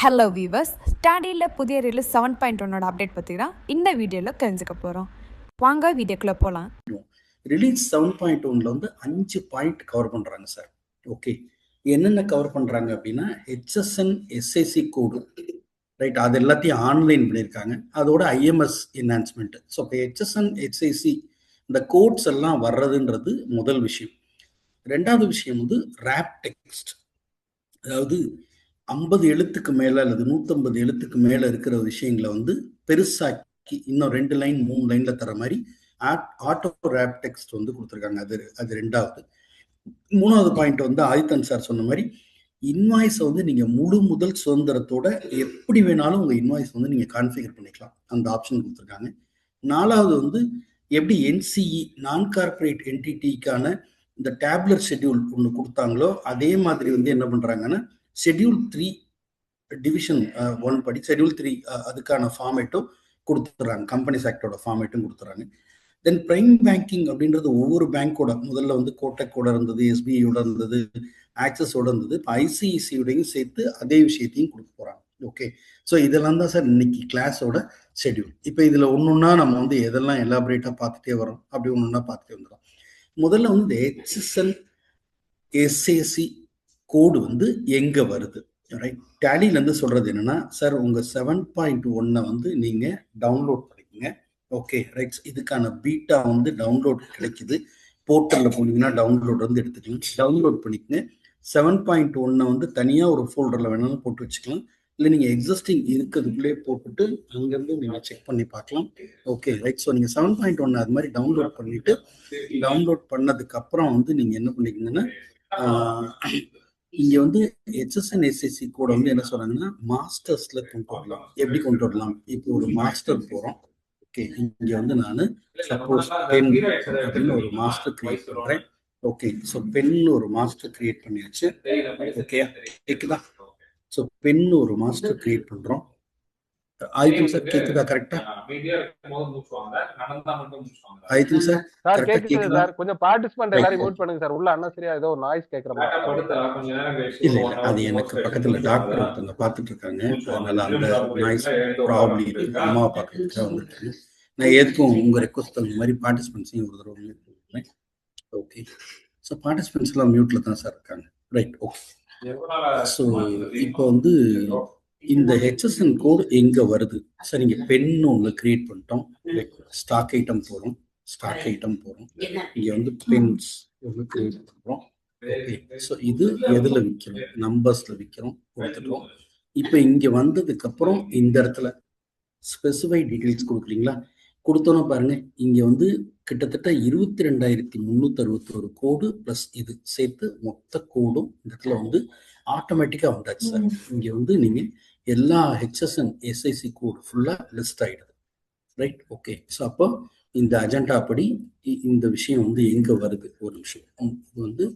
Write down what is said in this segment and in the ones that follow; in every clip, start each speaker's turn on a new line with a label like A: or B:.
A: Hello viewers, ஸ்டாடியில் புதிய release 7.1 update பற்றி தான் இந்த வீடியோவில் தெரிஞ்சுக்க போகிறோம். வாங்க வீடியோக்குள்ளே போகலாம்.
B: ரிலீஸ் 7.1ல வந்து 5 பாயிண்ட் கவர் பண்ணுறாங்க சார். ஓகே, என்னென்ன கவர் பண்ணுறாங்க அப்படின்னா HSN SIC கோடு, ரைட், அது எல்லாத்தையும் ஆன்லைன் பண்ணியிருக்காங்க. அதோட IMS என்ஹான்ஸ்மெண்ட். ஸோ இப்போ HSN SIC இந்த கோட்ஸ் எல்லாம் வர்றதுன்றது முதல் விஷயம். ரெண்டாவது விஷயம் வந்து ரேப் டெக்ஸ்ட், அதாவது 50 எழுத்துக்கு மேலே அல்லது 150 எழுத்துக்கு மேலே இருக்கிற விஷயங்களை வந்து பெருசாக்கி இன்னும் 2 லைன் 3 லைனில் தர மாதிரி ஆட்டோ ரேப் டெக்ஸ்ட் வந்து கொடுத்துருக்காங்க. அது ரெண்டாவது. மூணாவது பாயிண்ட் வந்து ஆதித்தன் சார் சொன்ன மாதிரி இன்வாய்ஸை வந்து நீங்கள் முழு முதல் சுதந்திரத்தோட எப்படி வேணாலும் உங்கள் இன்வாய்ஸ் வந்து நீங்கள் கான்ஃபிகர் பண்ணிக்கலாம், அந்த ஆப்ஷன் கொடுத்துருக்காங்க. நாலாவது வந்து எப்படி NCE நான் கார்பரேட் என்டிட்டிக்கான இந்த டேப்லெட் ஷெட்யூல் ஒன்று கொடுத்தாங்களோ அதே மாதிரி வந்து என்ன பண்ணுறாங்கன்னா ஷெட்யூல் 3 டிவிஷன் 1 படி ஷெட்யூல் 3 அதுக்கான ஃபார்மேட்டும் கொடுத்துட்றாங்க, கம்பெனிஸ் ஆக்டோட ஃபார்மேட்டும் கொடுத்துட்றாங்க. தென் பிரைம் பேங்கிங் அப்படின்றது ஒவ்வொரு பேங்கோட முதல்ல வந்து கோட்டக்கோட இருந்தது, SBIயோட இருந்தது, ஆக்சஸோட இருந்தது. இப்போ ICICIயோடையும் சேர்த்து அதே விஷயத்தையும் கொடுக்க போகிறாங்க. ஓகே, ஸோ இதெல்லாம் தான் சார் இன்னைக்கு கிளாஸோட ஷெட்யூல். இப்போ இதில் ஒன்றா நம்ம வந்து எதெல்லாம் எலாபரேட்டாக பார்த்துட்டே வரோம், அப்படி ஒன்றா பார்த்துட்டே வந்துடும். முதல்ல வந்து HSN SIC கோடு வந்து எங்கே வருது, ரைட்? டேலிலேருந்து சொல்கிறது என்னென்னா, சார் உங்கள் 7.1 வந்து நீங்கள் டவுன்லோட் பண்ணிக்கோங்க. Okay, right. இதுக்கான பீட்டா வந்து டவுன்லோட் கிடைக்குது. போர்ட்டலில் போனீங்கன்னா டவுன்லோட் வந்து எடுத்துக்கலாம், டவுன்லோட் பண்ணிக்கோங்க. 7.1 வந்து தனியாக ஒரு ஃபோல்டரில் வேணாலும் போட்டு வச்சுக்கலாம், இல்லை நீங்கள் எக்ஸிஸ்டிங் இருக்கிறதுக்குள்ளே போட்டுட்டு அங்கேருந்து நீங்கள் செக் பண்ணி பார்க்கலாம். Okay, right. ஸோ நீங்கள் 7.1 அது மாதிரி டவுன்லோட் பண்ணிவிட்டு டவுன்லோட் பண்ணதுக்கப்புறம் வந்து நீங்கள் என்ன பண்ணிக்கீங்கன்னா இங்கே வந்து HSN SIC கோட வந்து என்ன சொல்கிறாங்கன்னா மாஸ்டர்ஸில் கொண்டு வரலாம். எப்படி கொண்டு வரலாம்? இப்போ ஒரு மாஸ்டர் போகிறோம். ஓகே, இங்கே வந்து நான் சப்போஸ் பென் அப்படின்னு ஒரு மாஸ்டர் கிரியேட் பண்ணுறேன். ஓகே, ஸோ பென் ஒரு மாஸ்டர் கிரியேட் பண்ணியாச்சு. ஓகே, கேக்குதா? ஸோ பென் ஒரு மாஸ்டர் கிரியேட் பண்ணுறோம். ஆயிடுச்சு சார், கேக்குதா? கரெக்டா? ஆயிடுச்சு சார், கரெக்டா கேக்குதா?
C: கொஞ்சம் பார்ட்டிசிபென்ட் எல்லாரும் மியூட் பண்ணுங்க சார். உள்ள அன்னசரியா ஏதோ ஒரு நாய்ஸ் கேக்குற மாதிரி.
B: இல்ல அது எனக்கு பக்கத்துல டாக்டர் ஒருத்தவங்க பார்த்துட்டு இருக்காங்க, அதனால அந்த நாய்ஸ் ப்ராப்ளம் இருக்கு. அம்மாவை பார்க்கறதுக்காக வந்துருக்கேன். நான் எதுக்கும் உங்க ரெக்வஸ்ட் தகுந்த மாதிரி பார்ட்டிசிபென்ட்ஸையும் ஒரு தடவை மியூட் பண்ணுறேன். ஓகே, ஸோ பார்ட்டிசிபென்ட்ஸ் எல்லாம் மியூட்ல தான் சார் இருக்காங்க, ரைட்? ஓகே, ஸோ இப்போ வந்து இந்த HSN கோடு எங்க வருது சார்? இங்க பென் ஒன்று கிரியேட் பண்ணிட்டோம், ஸ்டாக் ஐட்டம் போறோம், ஸ்டாக் ஐட்டம் போறோம். இங்க வந்து பென்ஸ் ஒன்று கிரியேட் பண்றோம். ஓகே, ஸோ இது எதுல விற்கிறோம்? நம்பர்ஸ்ல விற்கிறோம், கொடுத்துட்டோம். இப்போ இங்க வந்ததுக்கு அப்புறம் இந்த இடத்துல ஸ்பெசிஃபை டீடைல்ஸ் கொடுக்குறீங்களா? கொடுத்தோன்னு பாருங்க, இங்க வந்து கிட்டத்தட்ட 22,361 கோடு பிளஸ் இது சேர்த்து மொத்த கோடும் இந்த இடத்துல வந்து ஆட்டோமேட்டிக்கா வந்தாச்சு சார். இங்க வந்து நீங்க எல்லா HSN SIC கோடு ஃபுல்லா லிஸ்ட் ஆயிடுது, ரைட்? ஓகே, ஸோ அப்போ இந்த அஜெண்டா படி இந்த விஷயம் வந்து எங்க வருது? ஒரு விஷயம் இது வந்து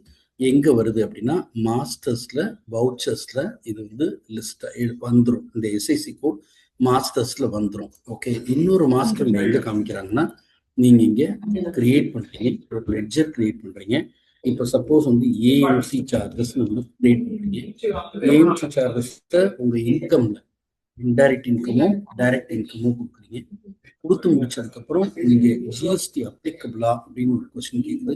B: எங்க வருது அப்படின்னா மாஸ்டர்ஸ்ல வவுச்சர்ஸ்ல இது வந்து லிஸ்ட் வந்துடும். இந்த SIC கோட் மாஸ்டர்ஸ்ல வந்துடும். ஓகே, இன்னொரு மாஸ்டர் எங்க காமிக்கிறாங்கன்னா நீங்க இங்க கிரியேட் பண்றீங்க, ஒரு லெட்ஜர் கிரியேட் பண்றீங்க. இப்போ சப்போஸ் வந்து AMC சார்ஜஸ் வந்து கிரியேட் பண்றீங்க. AMC சார்ஜஸ் உங்க இன்கம்ல இன்டைரக்ட் இன்கமோ டைரக்ட் இன்கமோ கொடுக்குறீங்க. கொடுத்து முடிச்சதுக்கு அப்புறம் நீங்க GST அப்ளிகபிளா அப்படின்னு ஒரு கொஸ்டின் கேட்குது,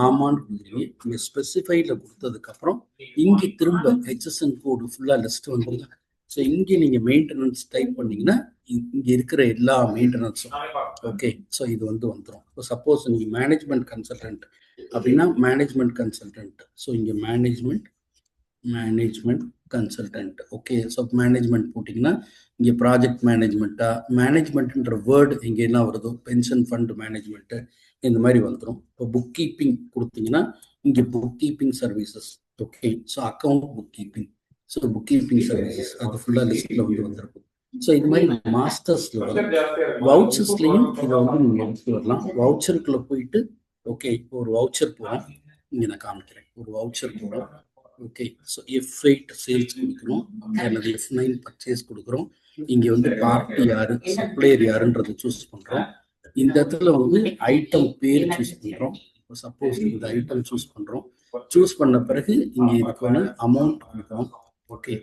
B: ஆமான்னு கொடுக்குறீங்க. நீங்க ஸ்பெசிஃபைட்ல கொடுத்ததுக்கு அப்புறம் இங்க திரும்ப HSN கோடு ஃபுல்லா லிஸ்ட் வந்துருங்க. ஸோ இங்கே நீங்க மெயின்டெனன்ஸ் டைப் பண்ணீங்கன்னா இங்க இருக்கிற எல்லா மெயின்டெனன்ஸும் ஓகே, ஸோ இது வந்து வந்துடும். இப்போ சப்போஸ் நீங்க மேனேஜ்மெண்ட் கன்சல்டன்ட் அப்படின்னா மேனேஜ்மெண்ட் கன்சல்டன்ட், ஸோ இங்க management consultant. Okay, so management போட்டிங்கன்னா இங்கே ப்ராஜெக்ட் மேனேஜ்மெண்ட்டா, மேனேஜ்மெண்ட்ன்ற வேர்டு எங்கெல்லாம் வருதோ பென்ஷன் ஃபண்ட் மேனேஜ்மெண்ட்டு இந்த மாதிரி வந்துடும். இப்போ புக் கீப்பிங் கொடுத்தீங்கன்னா இங்கே book keeping services. Okay, so account book keeping, so book keeping services அது ஃபுல்லாக லிஸ்ட்டில் வந்து வந்துருக்கும். ஸோ இது மாதிரி மாஸ்டர்ஸில் வரும். வவுச்சர்ஸ்லையும் இதை வந்து நீங்கள் எடுத்துட்டு வரலாம். வவுச்சருக்குள்ளே போயிட்டு ஓகே, இப்போ ஒரு வவுச்சர் போகிறோம், இங்கே நான் காமிக்கிறேன். ஒரு வவுச்சர் போகிறோம். ஓகே, ஸோ F8 சேல்ஸ் கொடுக்குறோம் அல்லது F9 பர்ச்சேஸ் கொடுக்குறோம். இங்கே வந்து பார்ட்டி யாரு, சப்ளையர் யாருன்றது சூஸ் பண்ணுறோம். இந்த இடத்துல வந்து ஐட்டம் பேர் சூஸ் பண்ணுறோம். இப்போ சப்போஸ் இந்த ஐட்டம் சூஸ் பண்ணுறோம். சூஸ் பண்ண பிறகு இங்கே இதுக்கான அமௌண்ட் கொடுக்குறோம். ஓகே,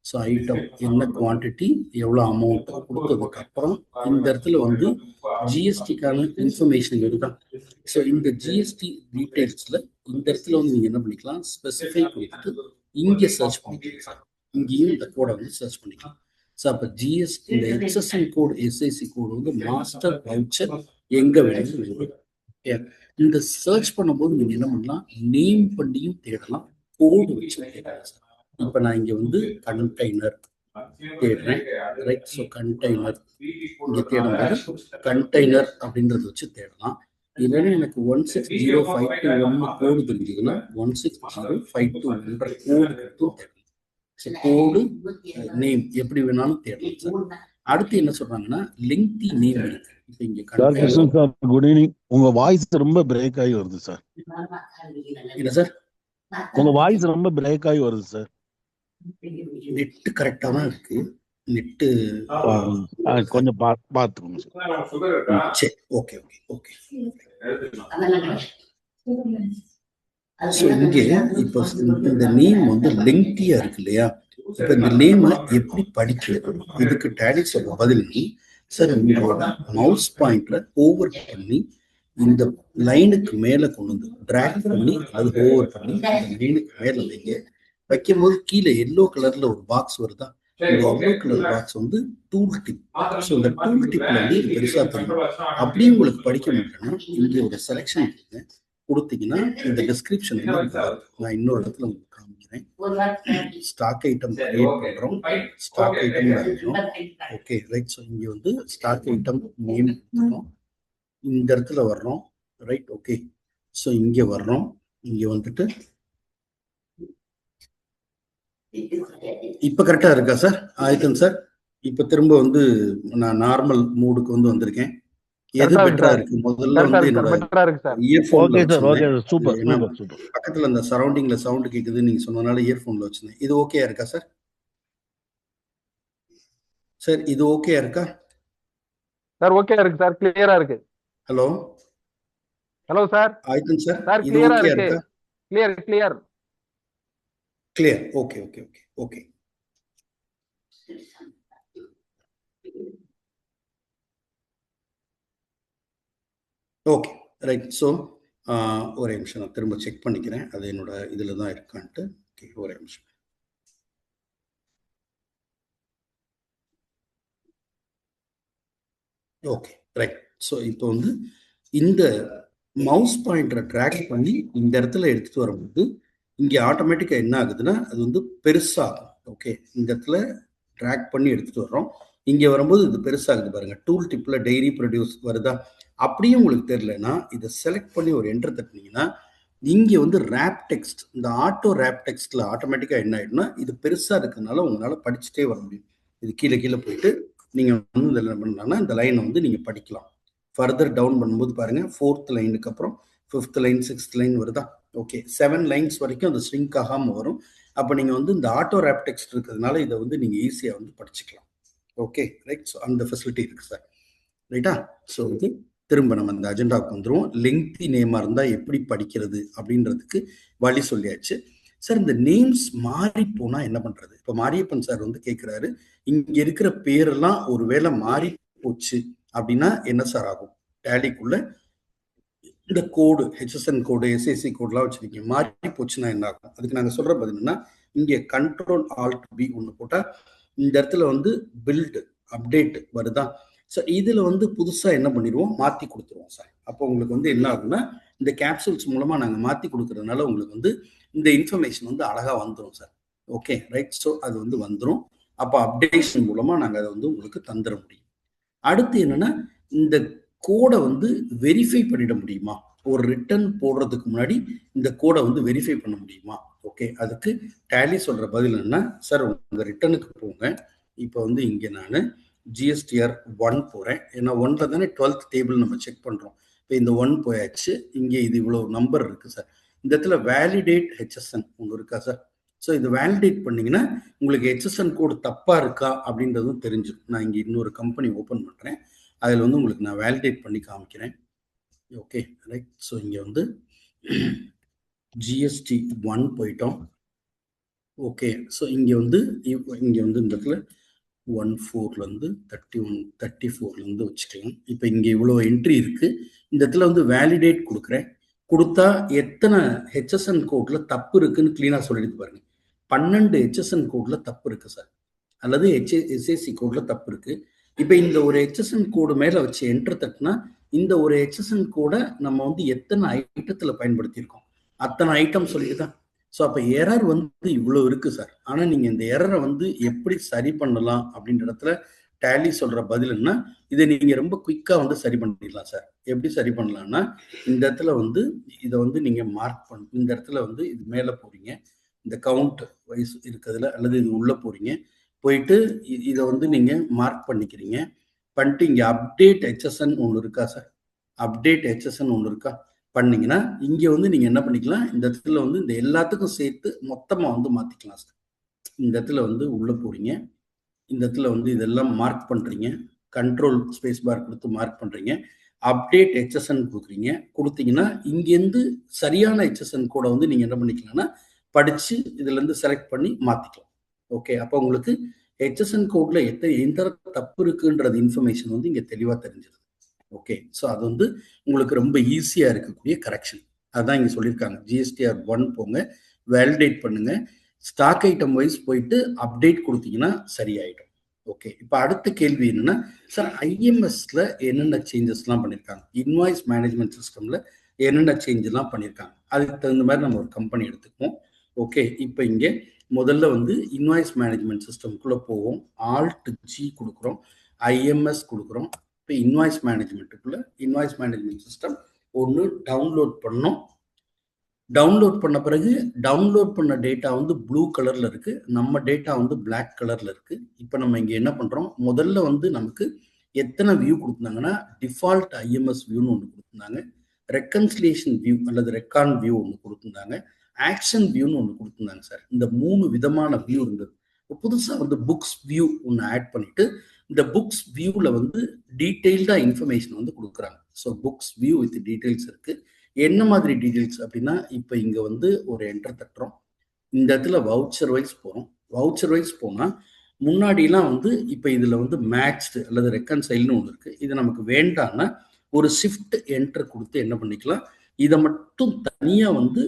B: ஸோ ஐட்டம் என்ன குவான்டிட்டி, எவ்வளோ அமௌண்ட் கொடுத்ததுக்கப்புறம் இந்த இடத்துல வந்து ஜிஎஸ்டிக்கான இன்ஃபர்மேஷன் இருக்குதான். ஸோ இந்த ஜிஎஸ்டி டீட்டெயில்ஸில் இந்த இடத்துல வந்து நீங்கள் என்ன பண்ணிக்கலாம், ஸ்பெசிஃபை கொடுத்துட்டு இங்கே சர்ச் பண்ணிக்கலாம் சார். இங்கேயும் இந்த கோடை வந்து சர்ச் பண்ணிக்கலாம். ஸோ அப்போ ஜிஎஸ்டி இந்த HSN கோடு எஸ்ஐசி கோடு வந்து மாஸ்டர் வவுச்சர் எங்கே வேணும். இந்த சர்ச் பண்ணும்போது நீங்கள் என்ன பண்ணலாம், நேம் பண்ணியும் தேடலாம், கோடு வச்சு தேடலாம் சார். இப்போ நான் இங்கே வந்து கண்டெய்னர் தேடுறேன், ரைட். ஸோ கண்டெய்னர் இங்கே தேடும்போது கண்டெய்னர் அப்படின்றத வச்சு தேடலாம். இல்லைன்னா எனக்கு 160521 கோடு தெரிஞ்சதுன்னா 160521 கோடு கொடுத்தும் தேடலாம். ஸோ கோடு நேம் எப்படி வேணாலும் தேடலாம் சார். அடுத்து என்ன சொல்றாங்கன்னா லெங்தி நேம் இருக்கு. இப்போ இங்க
D: சார் குட் ஈவினிங். உங்க வாய்ஸ் ரொம்ப பிரேக் ஆகி வருது சார்.
B: இல்ல சார்,
D: உங்க வாய்ஸ் ரொம்ப பிரேக் ஆகி வருது சார்.
B: நெட் கரெக்டா தான் இருக்கு. நெட்டு
D: கொஞ்சம் பார்த்துக்கோங்க சார்.
B: சரி, ஓகே ஓகே ஓகே. ஸோ இங்கே இப்போ இந்த நேம் வந்து லெங்தியா இருக்கு இல்லையா. இப்போ இந்த நேமை எப்படி படிக்கிறது, இதுக்கு டேலி சொல்ற பதில் சார், உங்களோட மவுஸ் பாயிண்ட்ல ஓவர் பண்ணி இந்த லைனுக்கு மேல கொண்டு வந்து டிராக் பண்ணி அது ஓவர் பண்ணி இந்த லைனுக்கு மேல வைங்க. வைக்கும்போது கீழே எல்லோ கலர்ல ஒரு பாக்ஸ் வருதா, இந்த எல்லோ கலர் பாக்ஸ் வந்து டூல் டிப். ஸோ இந்த டூல் டிப்ல வந்து பெருசா தெரியும். அப்படியே உங்களுக்கு படிக்க முடியலன்னா இங்கே ஒரு செலெக்ஷன் கொடுத்தீங்கன்னா இந்த டிஸ்கிரிப்ஷன் நான் இன்னொரு இடத்துல உங்களுக்கு காமிக்கிறேன். ஸ்டாக் ஐட்டம் கிரியேட் பண்றோம், ஸ்டாக் ஐட்டம் வைக்கிறோம். Okay right. ஸோ இங்க வந்து ஸ்டாக் ஐட்டம் நேம் கொடுத்துறோம், இந்த இடத்துல வர்றோம், ரைட். ஓகே. ஸோ இங்க வர்றோம், இங்க வந்துட்டு இப்ப கரெக்டா இருக்கா சார் ஆயிட்டம் சார்? இப்ப திரும்ப வந்து நான் நார்மல் மூடுக்கு வந்து வந்திருக்கேன். எது பெட்டரா இருக்கு? முதல்ல வந்து பக்கத்துல அந்த சரௌண்டிங்ல சவுண்ட் கேக்குது நீங்க சொன்னனால இயர்போன்ல வச்சிருந்தேன். இது ஓகேயா இருக்கா சார்? சார் இது ஓகேயா இருக்கா
C: சார்? ஓகே இருக்கு சார், கிளியரா இருக்கு.
B: Hello
C: hello sir.
B: ஆயிட்டம் சார்,
C: சார்
B: இது
C: கிளியரா
B: ஓகேயா
C: இருக்கு.
B: இருக்கா?
C: Clear clear
B: clear. Okay okay okay okay. Okay right. So ஒரே நிமிஷம் நான் திரும்ப செக் பண்ணிக்கிறேன், அது என்னோட இதில் தான் இருக்கான்ட்டு. ஓகே ஒரே நிமிஷம். Okay right. ஸோ இப்போ வந்து இந்த மவுஸ் பாயிண்டரை ட்ராக் பண்ணி இந்த இடத்துல எடுத்துகிட்டு வரும்போது இங்கே ஆட்டோமேட்டிக்காக என்ன ஆகுதுன்னா அது வந்து பெருசாகும். ஓகே, இந்த இடத்துல ட்ராக் பண்ணி எடுத்துகிட்டு வர்றோம், இங்கே வரும்போது இது பெருசாகுது பாருங்க. டூல் டிப்பில் டெய்ரி ப்ரொடியூஸ் வருதா? அப்படியும் உங்களுக்கு தெரியலன்னா இதை செலக்ட் பண்ணி ஒரு என்டர் தட்டினீங்கன்னா இங்கே வந்து ரேப் டெக்ஸ்ட், இந்த ஆட்டோ ரேப் டெக்ஸ்ட்ல ஆட்டோமேட்டிக்காக என்ன ஆயிடும்னா இது பெருசாக இருக்கிறதுனால உங்களால் படிச்சுட்டே வர முடியும். இது கீழே கீழே போயிட்டு நீங்கள் வந்து என்ன பண்ணலாம்னா இந்த லைனை வந்து நீங்கள் படிக்கலாம். ஃபர்தர் டவுன் பண்ணும்போது பாருங்க, 4th லைனுக்கு அப்புறம் 5th லைன் 6th லைன் வருதா? ஓகே, 7 லைன்ஸ் வரைக்கும் அது ஸ்ட்ரிங்க் ஆகாமல் வரும். அப்போ நீங்கள் வந்து இந்த ஆட்டோ ரேப் டெக்ஸ்ட் இருக்கிறதுனால இதை வந்து நீங்கள் ஈஸியாக வந்து படிச்சுக்கலாம். Okay right. ஸோ அந்த ஃபெசிலிட்டி இருக்கு சார், ரைட்டா? ஸோ வந்து திரும்ப நம்ம அந்த அஜெண்டாவுக்கு வந்துடுவோம். லெங்தி நேமாக இருந்தால் எப்படி படிக்கிறது அப்படின்றதுக்கு வழி சொல்லியாச்சு சார். இந்த நேம்ஸ் மாறி போனால் என்ன பண்ணுறது? இப்போ மாரியப்பன் சார் வந்து கேட்குறாரு, இங்கே இருக்கிற பேரெல்லாம் ஒரு வேளை மாறி போச்சு அப்படின்னா என்ன சார் ஆகும்? டேலிக்குள்ள இந்த கோடு HSN கோடு SAC கோடுலாம் வச்சிருக்கீங்க, மாறி போச்சுன்னா என்ன ஆகும்? அதுக்கு நாங்கள் சொல்கிற பதில் இங்கே Ctrl+Alt+B ஒன்று போட்டால் இந்த இடத்துல வந்து பில்டு அப்டேட் வருதா? ஸோ இதில் வந்து புதுசாக என்ன பண்ணிடுவோம், மாற்றி கொடுத்துருவோம் சார். அப்போ உங்களுக்கு வந்து என்ன ஆகும்னா இந்த கேப்சூல்ஸ் மூலமாக நாங்கள் மாற்றி கொடுக்கறதுனால உங்களுக்கு வந்து இந்த இன்ஃபர்மேஷன் வந்து அழகாக வந்துடும் சார். Okay right. ஸோ அது வந்து வந்துடும். அப்போ அப்டேஷன் மூலமாக நாங்கள் அதை வந்து உங்களுக்கு தந்துட முடியும். அடுத்து என்னன்னா இந்த கோடை வந்து வெரிஃபை பண்ணிட முடியுமா? ஒரு ரிட்டர்ன் போடுறதுக்கு முன்னாடி இந்த கோடை வந்து வெரிஃபை பண்ண முடியுமா? ஓகே, அதுக்கு டேலி சொல்ற பதில் என்ன சார், உங்க ரிட்டர்னுக்கு போங்க. இப்போ வந்து இங்கே நான் GSTR 1 போறேன், ஏன்னா 1ல தானே 12th டேபிள் நம்ம செக் பண்றோம். இப்போ இந்த 1 போயாச்சு. இங்கே இது இவ்வளவு நம்பர் இருக்கு சார். இந்த இடத்துல வேலிடேட் HSN ஒன்று இருக்கா சார்? ஸோ இது வேலிடேட் பண்ணீங்கன்னா உங்களுக்கு HSN கோடு தப்பா இருக்கா அப்படின்றதும் தெரிஞ்சிடும். நான் இங்கே இன்னொரு கம்பெனி ஓப்பன் பண்றேன், அதில் வந்து உங்களுக்கு நான் வேலிடேட் பண்ணி காமிக்கிறேன். Okay right. ஸோ இங்கே வந்து GST 1 போயிட்டோம். ஓகே. ஸோ இங்கே வந்து இந்த இடத்துல 14லேருந்து 34லேருந்து வச்சுக்கலாம். இப்போ இங்கே இவ்வளோ என்ட்ரி இருக்குது. இந்த இடத்துல வந்து வேலிடேட் கொடுக்குறேன். கொடுத்தா எத்தனை ஹெச்எஸ்என் கோடில் தப்பு இருக்குன்னு க்ளீனாக சொல்லிட்டு பாருங்க. 12 ஹெச்எஸ்என் கோடில் தப்பு இருக்குது சார், அல்லது எஸ்ஏசி கோடில் தப்பு இருக்குது. இப்போ இந்த ஒரு ஹெச்எஸ்என் கோடு மேலே வச்சு என்ட்ரு தட்டினா இந்த ஒரு ஹெச்எஸ்என் கோடை நம்ம வந்து எத்தனை ஐட்டத்தில் பயன்படுத்தியிருக்கோம் அத்தனை ஐட்டம் சொல்லிட்டு தான். ஸோ அப்போ எரர் வந்து இவ்வளோ இருக்குது சார். ஆனால் நீங்கள் இந்த எரரை வந்து எப்படி சரி பண்ணலாம் அப்படின்ற இடத்துல டேலி சொல்கிற பதில் என்ன, இதை நீங்கள் ரொம்ப குயிக்காக வந்து சரி பண்ணிடலாம் சார். எப்படி சரி பண்ணலாம்னா, இந்த இடத்துல வந்து இதை வந்து நீங்கள் மார்க் இந்த இடத்துல வந்து இது மேலே போகிறீங்க, இந்த கவுண்ட் வைஸ் இருக்கிறதுல, அல்லது இது உள்ளே போகிறீங்க, போயிட்டு இதை வந்து நீங்கள் மார்க் பண்ணிக்கிறீங்க. பண்ணிட்டு இங்கே அப்டேட் ஹெச்எஸ்என் ஒன்று இருக்கா சார், அப்டேட் ஹெச்எஸ்என் ஒன்று இருக்கா பண்ணிங்கன்னா இங்கே வந்து நீங்கள் என்ன பண்ணிக்கலாம், இந்த இடத்துல வந்து இந்த எல்லாத்துக்கும் சேர்த்து மொத்தமாக வந்து மாற்றிக்கலாம் சார். இந்த இடத்துல வந்து உள்ளே போகிறீங்க, இந்த இடத்துல வந்து இதெல்லாம் மார்க் பண்ணுறீங்க, கண்ட்ரோல் ஸ்பேஸ் பார் கொடுத்து மார்க் பண்ணுறீங்க, அப்டேட் ஹெச்எஸ்என் கொடுக்குறீங்க. கொடுத்தீங்கன்னா இங்கேருந்து சரியான ஹெச்எஸ்என் கோடை வந்து நீங்கள் என்ன பண்ணிக்கலாம்னா படித்து இதுலேருந்து செலக்ட் பண்ணி மாற்றிக்கலாம். ஓகே, அப்போ உங்களுக்கு ஹெச்எஸ்என் கோடில் எந்த தப்பு இருக்குன்றது இன்ஃபர்மேஷன் வந்து இங்கே தெளிவாக தெரிஞ்சிருது. ஓகே, ஸோ அது வந்து உங்களுக்கு ரொம்ப ஈஸியாக இருக்கக்கூடிய கரெக்ஷன். அதுதான் இங்கே சொல்லியிருக்காங்க. ஜிஎஸ்டிஆர் 1 போங்க, வேலிடேட் பண்ணுங்க, ஸ்டாக் ஐட்டம் வைஸ் போயிட்டு அப்டேட் கொடுத்தீங்கன்னா சரியாயிடும். ஓகே, இப்போ அடுத்த கேள்வி என்னன்னா சார், ஐஎம்எஸ்ல என்னென்ன சேஞ்சஸ்லாம் பண்ணியிருக்காங்க, இன்வாய்ஸ் மேனேஜ்மெண்ட் சிஸ்டம்ல என்னென்ன சேஞ்செலாம் பண்ணியிருக்காங்க, அதுக்கு தகுந்த மாதிரி நம்ம ஒரு கம்பெனி எடுத்துக்குவோம். ஓகே, இப்போ இங்கே முதல்ல வந்து இன்வாய்ஸ் மேனேஜ்மெண்ட் சிஸ்டம்குள்ளே போவோம். Alt G கொடுக்குறோம், ஐஎம்எஸ் கொடுக்குறோம். இப்போ இன்வாய்ஸ் மேனேஜ்மெண்ட்டுக்குள்ளே இன்வாய்ஸ் மேனேஜ்மெண்ட் சிஸ்டம் ஒன்று டவுன்லோட் பண்ணோம். டவுன்லோட் பண்ண பிறகு டவுன்லோட் பண்ண டேட்டா வந்து ப்ளூ கலரில் இருக்குது, நம்ம டேட்டா வந்து பிளாக் கலரில் இருக்குது. இப்போ நம்ம இங்கே என்ன பண்ணுறோம், முதல்ல வந்து நமக்கு எத்தனை வியூ கொடுத்துருந்தாங்கன்னா டிஃபால்ட் ஐஎம்எஸ் வியூன்னு ஒன்று கொடுத்துருந்தாங்க, ரெக்கன்சிலியேஷன் வியூ அல்லது ரெக்கார்ட் வியூ ஒன்று கொடுத்துருந்தாங்க, ஆக்ஷன் வியூன்னு ஒன்று கொடுத்துருந்தாங்க சார். இந்த 3 விதமான வியூ இருந்தது. இப்போ புதுசாக வந்து புக்ஸ் வியூ ஒன்று ஆட் பண்ணிட்டு இந்த புக்ஸ் வியூவில் வந்து டீட்டெயில்டாக இன்ஃபர்மேஷன் வந்து கொடுக்குறாங்க. So books view with details இருக்குது. என்ன மாதிரி டீட்டெயில்ஸ் அப்படின்னா, இப்போ இங்கே வந்து ஒரு என்டர் தட்டுறோம், இந்த இடத்துல வவுச்சர் வைஸ் போகிறோம். வவுச்சர் வைஸ் போனால் முன்னாடிலாம் வந்து இப்போ இதில் வந்து மேட்ச்டு அல்லது ரெக்கன்சைல்னு ஒன்று இருக்குது. இது நமக்கு வேண்டாம்னா ஒரு ஷிஃப்ட் என்டர் கொடுத்து என்ன பண்ணிக்கலாம், இதை மட்டும் தனியாக வந்து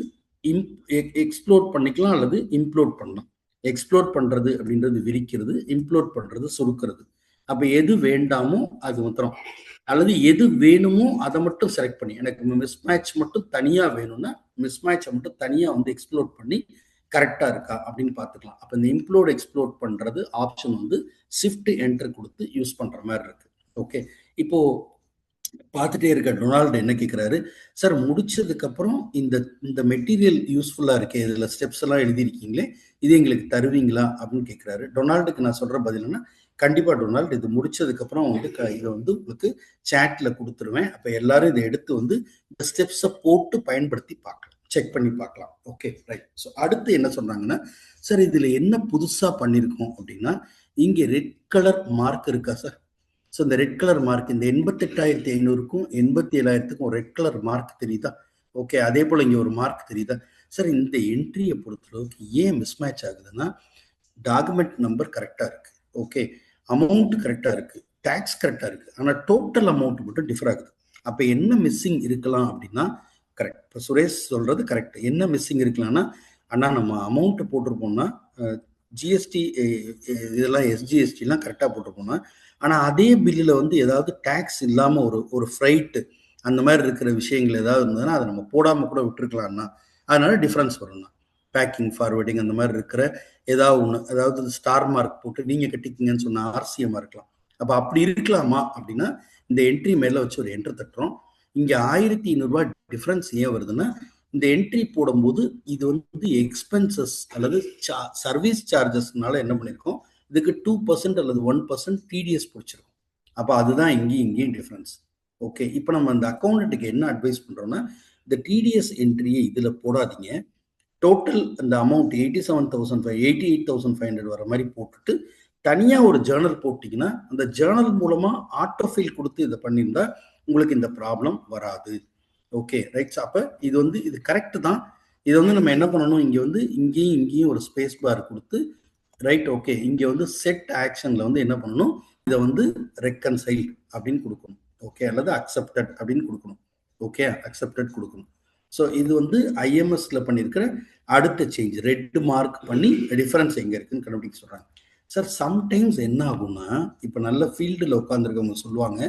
B: எக்ஸ்ப்ளோர் பண்ணிக்கலாம் அல்லது இம்ப்ளோட் பண்ணலாம். எக்ஸ்ப்ளோர் பண்ணுறது அப்படின்றது விரிக்கிறது, இம்ப்ளோட் பண்ணுறது சுருக்கிறது. அப்போ எது வேண்டாமோ அது மாத்திரம், அல்லது எது வேணுமோ அதை மட்டும் செலக்ட் பண்ணி, எனக்கு மிஸ்மேட்ச் மட்டும் தனியாக வேணும்னா மிஸ்மேட்சை மட்டும் தனியாக வந்து எக்ஸ்ப்ளோர் பண்ணி கரெக்டாக இருக்கா அப்படின்னு பார்த்துக்கலாம். அப்போ இந்த இம்ப்ளோட் எக்ஸ்ப்ளோர் பண்ணுறது ஆப்ஷன் வந்து ஷிஃப்ட் என்டர் கொடுத்து யூஸ் பண்ணுற மாதிரி இருக்கு. ஓகே, இப்போது பார்த்துட்டே இருக்க டொனால்டு என்ன கேட்குறாரு, சார் முடிச்சதுக்கப்புறம் இந்த மெட்டீரியல் யூஸ்ஃபுல்லாக இருக்கே, இதில் ஸ்டெப்ஸ் எல்லாம் எழுதியிருக்கீங்களே, இது எங்களுக்கு தருவீங்களா அப்படின்னு கேட்குறாரு. டொனால்டுக்கு நான் சொல்கிற பதில்னா, கண்டிப்பாக டொனால்டு இது முடிச்சதுக்கப்புறம் வந்து இதை வந்து உங்களுக்கு சேட்டில் கொடுத்துருவேன். அப்போ எல்லாரும் இதை எடுத்து வந்து இந்த ஸ்டெப்ஸை போட்டு பயன்படுத்தி பார்க்கலாம், செக் பண்ணி பார்க்கலாம். Okay, right. ஸோ அடுத்து என்ன சொன்னாங்கன்னா, சார் இதில் என்ன புதுசாக பண்ணியிருக்கோம் அப்படின்னா, இங்கே ரெட் கலர் மார்க் இருக்கா சார். ஸோ இந்த ரெட் கலர் மார்க் இந்த 88,500க்கும் 87,000க்கும் ரெட் கலர் மார்க் தெரியுதா. ஓகே, அதே போல் இங்கே ஒரு மார்க் தெரியுதா சார். இந்த என்ட்ரியை பொறுத்தளவுக்கு ஏன் மிஸ்மேட்ச் ஆகுதுன்னா, டாக்குமெண்ட் நம்பர் கரெக்டாக இருக்குது, ஓகே, அமௌண்ட் கரெக்டாக இருக்குது, டேக்ஸ் கரெக்டாக இருக்குது, ஆனால் டோட்டல் அமௌண்ட் மட்டும் டிஃபர் ஆகுது. அப்போ என்ன மிஸ்ஸிங் இருக்கலாம் அப்படின்னா, கரெக்ட், இப்போ சுரேஷ் சொல்கிறது கரெக்ட். என்ன மிஸ்ஸிங் இருக்கலாம்னா, அண்ணா நம்ம அமௌண்ட்டு போட்டிருப்போம்னா ஜிஎஸ்டி இதெல்லாம் எஸ்ஜிஎஸ்டிலாம் கரெக்டாக போட்டிருப்போம்னா, ஆனால் அதே பில்லில் வந்து ஏதாவது டேக்ஸ் இல்லாமல் ஒரு ஃப்ரைட்டு அந்த மாதிரி இருக்கிற விஷயங்கள் ஏதாவது இருந்ததுன்னா அதை நம்ம போடாமல் கூட விட்டுருக்கலாம்னா, அதனால டிஃப்ரென்ஸ் வரும்னா. பேக்கிங் ஃபார்வேர்டிங் அந்த மாதிரி இருக்கிற ஏதாவது ஒன்று, அதாவது ஸ்டார் மார்க் போட்டு நீங்கள் கட்டிக்கிங்கன்னு சொன்னால் ஆர்சிஎம்மாக இருக்கலாம். அப்போ அப்படி இருக்கலாமா அப்படின்னா இந்த என்ட்ரி மேலே வச்சு ஒரு என்ட்ரு தட்டுறோம். இங்கே 1,500 டிஃப்ரென்ஸ் ஏன் வருதுன்னா, இந்த என்ட்ரி போடும்போது இது வந்து எக்ஸ்பென்சஸ் அல்லது சர்வீஸ் சார்ஜஸ்னால என்ன பண்ணியிருக்கோம், இதுக்கு 2% அல்லது 1% டிடிஎஸ் பிடிச்சிருக்கும். அப்போ அதுதான் இங்கேயும் டிஃப்ரென்ஸ். ஓகே, இப்போ நம்ம அந்த அக்கௌண்ட்டுக்கு என்ன அட்வைஸ் பண்ணுறோம்னா, இந்த டிடிஎஸ் என்ட்ரியை இதில் போடாதீங்க, டோட்டல் அந்த அமௌண்ட் 88,500 வர மாதிரி போட்டுட்டு தனியாக ஒரு ஜேர்னல் போட்டிங்கன்னா அந்த ஜேர்னல் மூலமாக ஆட்டோஃபில் கொடுத்து இதை பண்ணியிருந்தா உங்களுக்கு இந்த ப்ராப்ளம் வராது. Okay, rights. அப்போ இது கரெக்டு தான். இதை வந்து நம்ம என்ன பண்ணணும், இங்கே வந்து இங்கேயும் ஒரு ஸ்பேஸ் பார் கொடுத்து ரைட் ஓகே இங்கே வந்து செட் ஆக்ஷனில் வந்து என்ன பண்ணணும், இதை வந்து ரெக்கன்சைல் அப்படின்னு கொடுக்கணும். ஓகே, அல்லது அக்செப்டட் அப்படின்னு கொடுக்கணும். ஓகே, அக்செப்டட் கொடுக்கணும். ஸோ இது வந்து ஐஎம்எஸ்ல பண்ணியிருக்கிற அடுத்த சேஞ்ச். ரெட் மார்க் பண்ணி டிஃபரன்ஸ் எங்கே இருக்குன்னு கண்டுபிடிக்க சொல்கிறாங்க. சார் சம்டைம்ஸ் என்ன ஆகும்னா, இப்போ நல்ல ஃபீல்டில் உட்காந்துருக்கவங்க சொல்லுவாங்க,